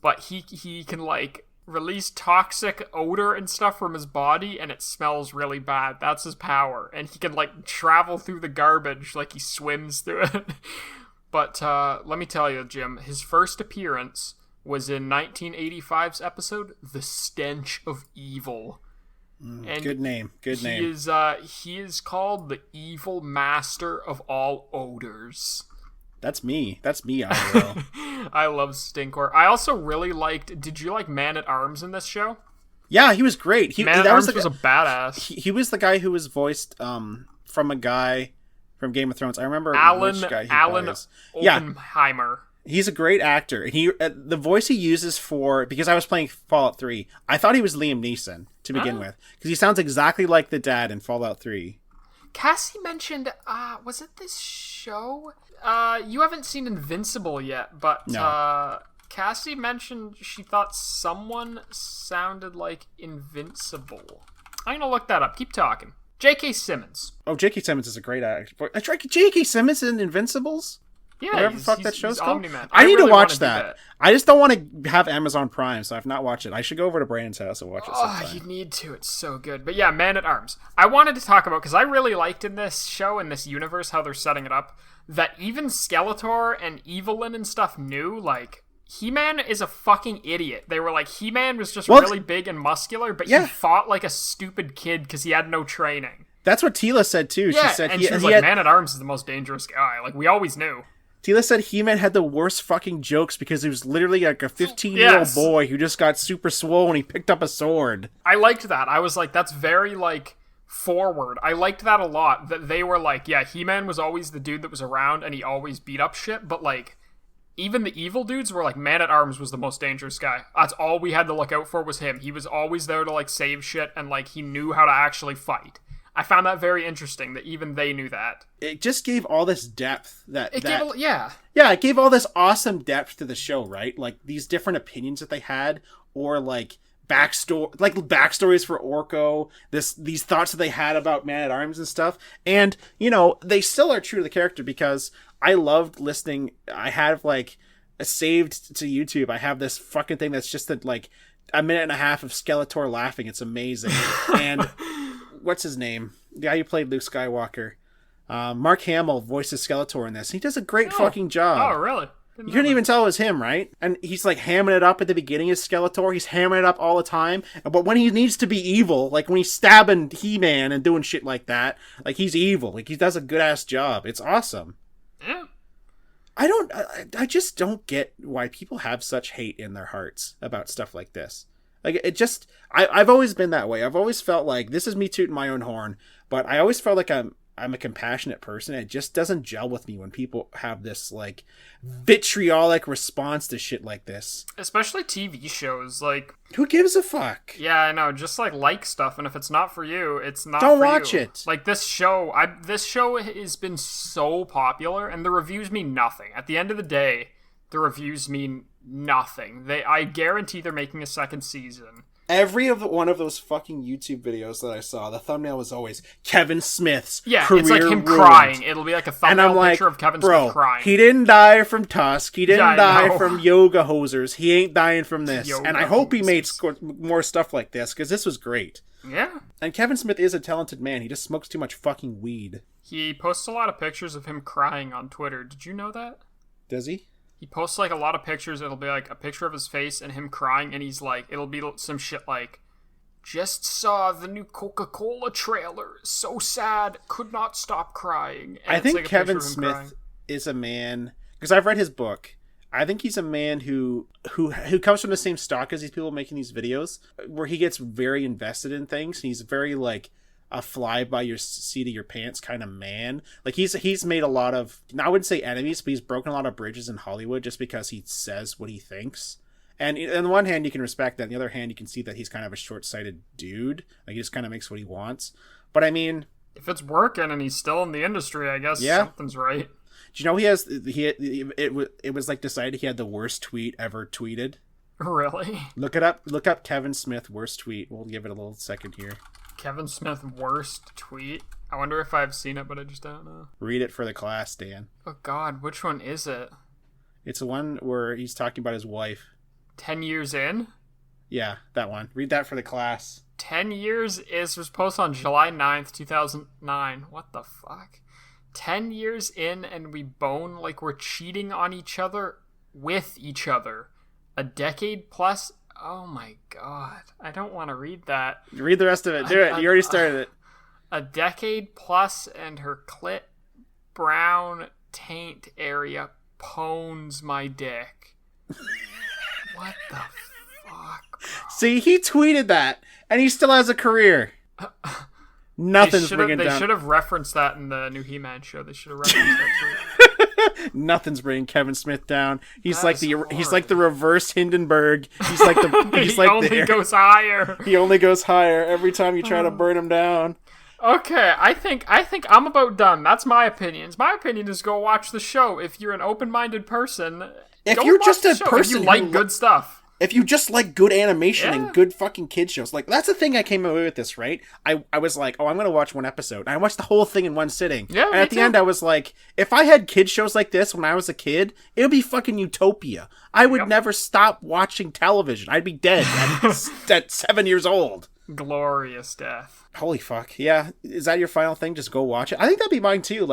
[SPEAKER 3] But he can release toxic odor and stuff from his body, and it smells really bad. That's his power. And he can travel through the garbage, he swims through it. But let me tell you, Jim, his first appearance was in 1985's episode, The Stench of Evil. And
[SPEAKER 2] good name. Good name.
[SPEAKER 3] He is called the Evil Master of All Odors.
[SPEAKER 2] That's me. IRL.
[SPEAKER 3] I love Stinkor. I also really liked... Did you like Man-at-Arms in this show?
[SPEAKER 2] Yeah, he was great.
[SPEAKER 3] Man-at-Arms was a badass.
[SPEAKER 2] He was the guy who was voiced from a guy from Game of Thrones. I remember
[SPEAKER 3] Alan
[SPEAKER 2] was.
[SPEAKER 3] Oppenheimer.
[SPEAKER 2] Yeah. He's a great actor. And the voice he uses because I was playing Fallout 3, I thought he was Liam Neeson to begin with. Because he sounds exactly like the dad in Fallout 3.
[SPEAKER 3] Cassie mentioned, was it this show? You haven't seen Invincible yet, but
[SPEAKER 2] no.
[SPEAKER 3] Cassie mentioned she thought someone sounded like Invincible. I'm gonna look that up. Keep talking. J.K. Simmons.
[SPEAKER 2] Oh, J.K. Simmons is a great actor. J.K. Simmons in Invincibles?
[SPEAKER 3] Yeah,
[SPEAKER 2] whatever the fuck that show's called.
[SPEAKER 3] Omni-Man.
[SPEAKER 2] I need to watch that. I just don't want to have Amazon Prime, so I've not watched it. I should go over to Brandon's house and watch it sometime.
[SPEAKER 3] Oh, you need to. It's so good. But yeah, Man-at-Arms. I wanted to talk about, because I really liked in this show, in this universe, how they're setting it up, that even Skeletor and Evelyn and stuff knew, He-Man is a fucking idiot. They were like, He-Man was just really big and muscular, but he fought like a stupid kid because he had no training.
[SPEAKER 2] That's what Tila said, too.
[SPEAKER 3] Yeah,
[SPEAKER 2] she said
[SPEAKER 3] she was like, Man-at-Arms is the most dangerous guy. We always knew.
[SPEAKER 2] Tila said He-Man had the worst fucking jokes because he was literally a 15-year-old boy who just got super swole when he picked up a sword.
[SPEAKER 3] I liked that. I was like, that's very, forward. I liked that a lot. That they were like, yeah, He-Man was always the dude that was around and he always beat up shit, but, even the evil dudes were like, Man-at-Arms was the most dangerous guy. That's all we had to look out for was him. He was always there to, save shit and, he knew how to actually fight. I found that very interesting that even they knew that.
[SPEAKER 2] It just gave all this depth
[SPEAKER 3] Yeah,
[SPEAKER 2] it gave all this awesome depth to the show, right? These different opinions that they had, or backstories for Orko, these thoughts that they had about Man-at-Arms and stuff. And, they still are true to the character because I loved listening. I have, saved to YouTube. I have this fucking thing that's just a minute and a half of Skeletor laughing. It's amazing. And what's his name? The guy who played Luke Skywalker. Mark Hamill voices Skeletor in this. He does a great fucking job.
[SPEAKER 3] Oh, really?
[SPEAKER 2] You couldn't even tell it was him, right? And he's hamming it up at the beginning as Skeletor. He's hammering it up all the time. But when he needs to be evil, when he's stabbing He-Man and doing shit like that, he's evil. He does a good-ass job. It's awesome.
[SPEAKER 3] Yeah.
[SPEAKER 2] I just don't get why people have such hate in their hearts about stuff like this. I've always been that way. I've always felt like, this is me tooting my own horn, but I always felt like I'm a compassionate person. It just doesn't gel with me when people have this vitriolic response to shit like this.
[SPEAKER 3] Especially TV shows,
[SPEAKER 2] who gives a fuck?
[SPEAKER 3] Yeah, I know. Just like stuff, and if it's not for you, it's not.
[SPEAKER 2] Don't
[SPEAKER 3] for
[SPEAKER 2] watch
[SPEAKER 3] you.
[SPEAKER 2] it.
[SPEAKER 3] This show has been so popular, and the reviews mean nothing. At the end of the day, the reviews mean nothing. I guarantee they're making a second season.
[SPEAKER 2] Every one of those fucking YouTube videos that I saw, the thumbnail was always Kevin Smith's
[SPEAKER 3] career
[SPEAKER 2] it's
[SPEAKER 3] him
[SPEAKER 2] ruined.
[SPEAKER 3] crying. It'll be a thumbnail picture of Kevin Smith crying.
[SPEAKER 2] He didn't die from Tusk. He didn't die from yoga hosers. He ain't dying from this. And I hope he made more stuff like this, because this was great.
[SPEAKER 3] Yeah.
[SPEAKER 2] And Kevin Smith is a talented man. He just smokes too much fucking weed.
[SPEAKER 3] He posts a lot of pictures of him crying on Twitter. Did you know that?
[SPEAKER 2] Does he?
[SPEAKER 3] He posts a lot of pictures. It'll be a picture of his face and him crying, and he's it'll be some shit just saw the new Coca-Cola trailer. So sad, could not stop crying. And
[SPEAKER 2] I think Kevin Smith is a man, because I've read his book. I think he's a man who comes from the same stock as these people making these videos, where he gets very invested in things. And he's very a fly by your seat of your pants kind of man. He's made a lot of, I wouldn't say enemies, but he's broken a lot of bridges in Hollywood just because he says what he thinks. And on the one hand, you can respect that. On the other hand, you can see that he's kind of a short-sighted dude. He just kind of makes what he wants. But I mean,
[SPEAKER 3] if it's working and he's still in the industry, I guess something's right.
[SPEAKER 2] Do you know it was decided he had the worst tweet ever tweeted?
[SPEAKER 3] Really?
[SPEAKER 2] Look it up. Look up Kevin Smith worst tweet. We'll give it a little second here.
[SPEAKER 3] Kevin Smith worst tweet? I wonder if I've seen it, but I just don't know.
[SPEAKER 2] Read it for the class, Dan.
[SPEAKER 3] Oh God, which one is it?
[SPEAKER 2] It's the one where he's talking about his wife.
[SPEAKER 3] 10 years in?
[SPEAKER 2] Yeah, that one. Read that for the class.
[SPEAKER 3] 10 years was posted on July 9th, 2009. What the fuck? 10 years in and we bone like we're cheating on each other with each other. A decade plus? Oh my God. I don't want to read that.
[SPEAKER 2] Read the rest of it. Do it. You already started it.
[SPEAKER 3] A decade plus and her clit brown taint area pones my dick. What the fuck, bro?
[SPEAKER 2] See, he tweeted that, and he still has a career. Nothing's bringing down.
[SPEAKER 3] They should have referenced that in the new He-Man show. They should have referenced that tweet.
[SPEAKER 2] Nothing's bringing Kevin Smith down. He's like the reverse Hindenburg. He's like the
[SPEAKER 3] he only goes higher.
[SPEAKER 2] He only goes higher every time you try to burn him down.
[SPEAKER 3] Okay, I think I'm about done. That's my opinions. My opinion is go watch the show. If you're an open-minded person,
[SPEAKER 2] if you're just a person
[SPEAKER 3] who like good stuff.
[SPEAKER 2] If you just like good animation and good fucking kid shows, that's the thing I came away with this, right? I was like, I'm going to watch one episode. And I watched the whole thing in one sitting.
[SPEAKER 3] Yeah,
[SPEAKER 2] and at the end, I was like, if I had kid shows like this when I was a kid, it would be fucking utopia. I would never stop watching television. I'd be dead at 7 years old.
[SPEAKER 3] Glorious death.
[SPEAKER 2] Holy fuck. Yeah. Is that your final thing? Just go watch it? I think that'd be mine too.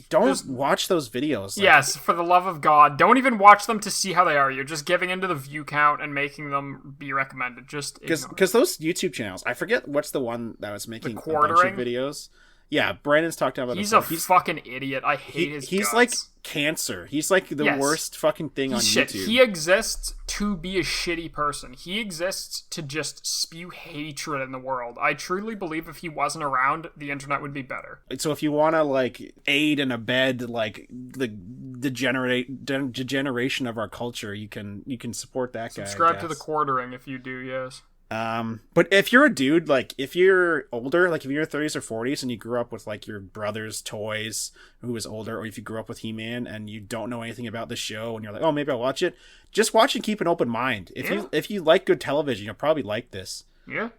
[SPEAKER 2] Don't watch those videos.
[SPEAKER 3] Yes, for the love of God. Don't even watch them to see how they are. You're just giving into the view count and making them be recommended. Just
[SPEAKER 2] because those YouTube channels, I forget what's the one that was making a bunch of videos. Yeah, Brandon's talked about
[SPEAKER 3] it. He's a fucking idiot. I hate his
[SPEAKER 2] He's
[SPEAKER 3] guts.
[SPEAKER 2] like cancer. He's like the worst fucking thing on YouTube.
[SPEAKER 3] He exists to be a shitty person. He exists to just spew hatred in the world. I truly believe if he wasn't around, the internet would be better.
[SPEAKER 2] So if you want to aid and abet the degeneration of our culture, you can support that guy.
[SPEAKER 3] Subscribe to the Quartering if you do, yes.
[SPEAKER 2] But if you're a dude, like if you're older, like if you're in your 30s or 40s and you grew up with like your brother's toys who was older, or if you grew up with He-Man and you don't know anything about the show and you're like, oh, maybe I'll watch it, just watch and keep an open mind. If you like good television, you'll probably like this.
[SPEAKER 3] Yeah.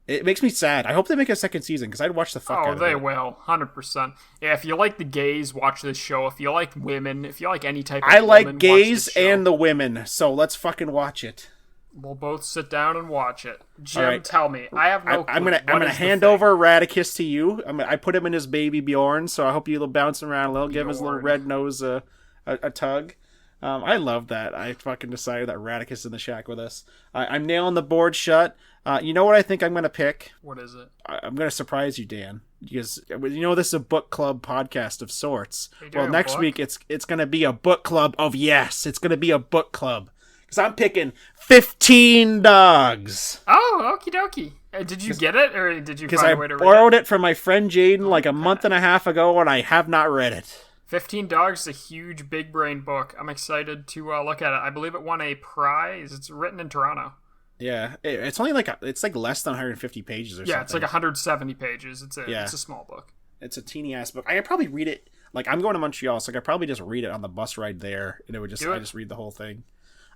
[SPEAKER 2] It makes me sad. I hope they make a second season because I'd watch the fuck out of it.
[SPEAKER 3] Oh, they will. 100%. Yeah, if you like the gays, watch this show. If you like women, if you like any type of
[SPEAKER 2] I like
[SPEAKER 3] woman,
[SPEAKER 2] gays and the women, so let's fucking watch it.
[SPEAKER 3] We'll both sit down and watch it. Jim,
[SPEAKER 2] right.
[SPEAKER 3] Tell me. I have no clue.
[SPEAKER 2] I'm gonna hand over Radicus to you. I put him in his baby Bjorn, so I hope you'll bounce him around a little, give his little red nose a tug. I love that. I fucking decided that Radicus is in the shack with us. I'm nailing the board shut. You know what I think I'm going to pick?
[SPEAKER 3] What is it?
[SPEAKER 2] I'm going to surprise you, Dan. Because, this is a book club podcast of sorts. Well, next week, it's going to be a book club of yes. It's going to be a book club. Because I'm picking 15 dogs.
[SPEAKER 3] Oh, okie dokie. Did you get it, or did you find a way to read it?
[SPEAKER 2] Because I borrowed it from my friend Jaden like a month and a half ago, and I have not read it.
[SPEAKER 3] 15 Dogs is a huge, big brain book. I'm excited to look at it. I believe it won a prize. It's written in Toronto.
[SPEAKER 2] Yeah, it's only it's less than 150 pages or something.
[SPEAKER 3] Yeah, it's like 170 pages. It's a small book.
[SPEAKER 2] It's a teeny ass book. I could probably read it. Like, I'm going to Montreal, so I could probably just read it on the bus ride there, and I just read the whole thing.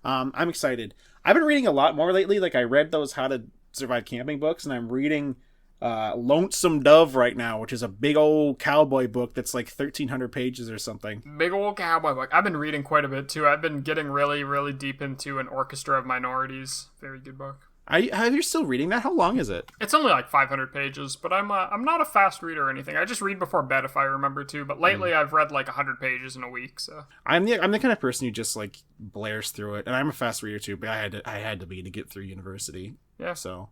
[SPEAKER 2] I'm excited. I've been reading a lot more lately. Like, I read those How to Survive Camping books, and I'm reading Lonesome Dove right now, which is a big old cowboy book that's like 1,300 pages or something.
[SPEAKER 3] Big old cowboy book. I've been reading quite a bit too. I've been getting really, really deep into An Orchestra of Minorities. Very good book.
[SPEAKER 2] Have you still reading that? How long is it?
[SPEAKER 3] It's only like 500 pages, but I'm not a fast reader or anything. I just read before bed if I remember to. But lately, I've read like 100 pages in a week. So
[SPEAKER 2] I'm the kind of person who just like blares through it, and I'm a fast reader too. But I had to be to get through university.
[SPEAKER 3] Yeah.
[SPEAKER 2] So.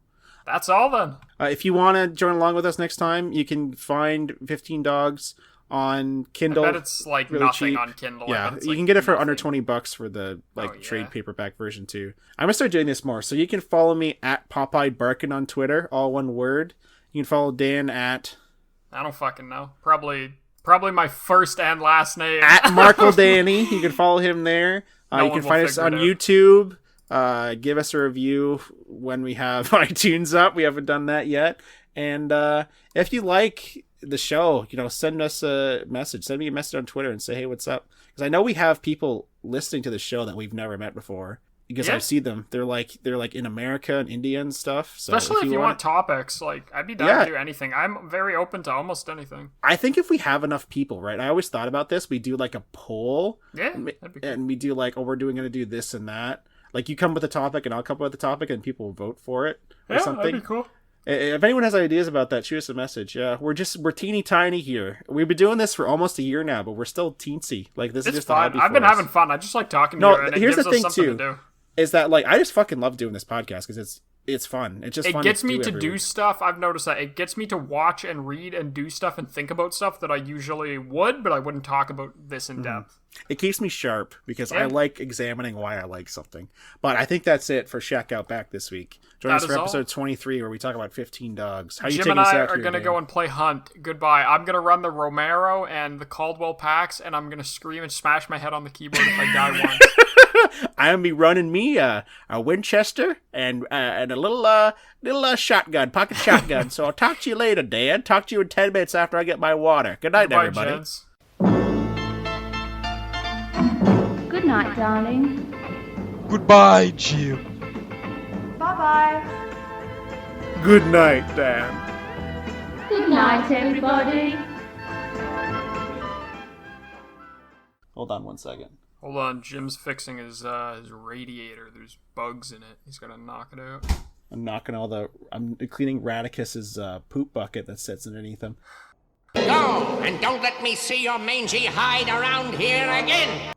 [SPEAKER 3] That's all then.
[SPEAKER 2] If you want to join along with us next time, you can find 15 Dogs on Kindle.
[SPEAKER 3] I bet it's like
[SPEAKER 2] really
[SPEAKER 3] nothing
[SPEAKER 2] cheap.
[SPEAKER 3] On Kindle.
[SPEAKER 2] Yeah, you can get it for under $20 for the trade paperback version too. I'm gonna start doing this more, so you can follow me at Popeye Barkin on Twitter, all one word. You can follow Dan at
[SPEAKER 3] I don't fucking know. Probably my first and last name
[SPEAKER 2] at Markle Danny. You can follow him there. You can find us on YouTube. Give us a review when we have iTunes up. We haven't done that yet. And if you like the show, send us a message. Send me a message on Twitter and say, hey, what's up? Because I know we have people listening to the show that we've never met before. Because I see them. They're like in America and India and stuff. So
[SPEAKER 3] especially if you want topics, like I'd be down to do anything. I'm very open to almost anything.
[SPEAKER 2] I think if we have enough people, right? I always thought about this. We do like a poll.
[SPEAKER 3] Yeah. That'd be cool.
[SPEAKER 2] And we do like, we're going to do this and that. Like, you come with a topic and I'll come with a topic and people will vote for it or something.
[SPEAKER 3] That'd be cool.
[SPEAKER 2] If anyone has ideas about that, shoot us a message. Yeah, we're teeny tiny here. We've been doing this for almost a year now, but we're still teensy. Like, this is just
[SPEAKER 3] fun. I've been having fun. I just like talking to you, and it gives us something to do.
[SPEAKER 2] Is that, like, I just fucking love doing this podcast because it's fun. It's just fun.
[SPEAKER 3] It gets me to do stuff. I've noticed that it gets me to watch and read and do stuff and think about stuff that I usually would, but I wouldn't talk about this in depth.
[SPEAKER 2] It keeps me sharp because I like examining why I like something. But I think that's it for Shack Out Back this week. Join us for episode 23 where we talk about 15 dogs. How you taking us out here? Jim and I are going
[SPEAKER 3] to go and play Hunt. Goodbye. I'm going to run the Romero and the Caldwell packs, and I'm going to scream and smash my head on the keyboard if I die once.
[SPEAKER 2] I'm be running me a Winchester and a little shotgun, pocket shotgun. So I'll talk to you later, Dan. Talk to you in 10 minutes after I get my water. Good night, everybody.
[SPEAKER 3] Gents.
[SPEAKER 4] Good night, darling.
[SPEAKER 5] Goodbye, Jim.
[SPEAKER 4] Bye-bye.
[SPEAKER 2] Good night, Dan.
[SPEAKER 4] Good night, everybody.
[SPEAKER 2] Hold on one second.
[SPEAKER 3] Hold on, Jim's fixing his radiator. There's bugs in it. He's gonna knock it out.
[SPEAKER 2] I'm cleaning Radicus's poop bucket that sits underneath him.
[SPEAKER 1] Go, and don't let me see your mangy hide around here again.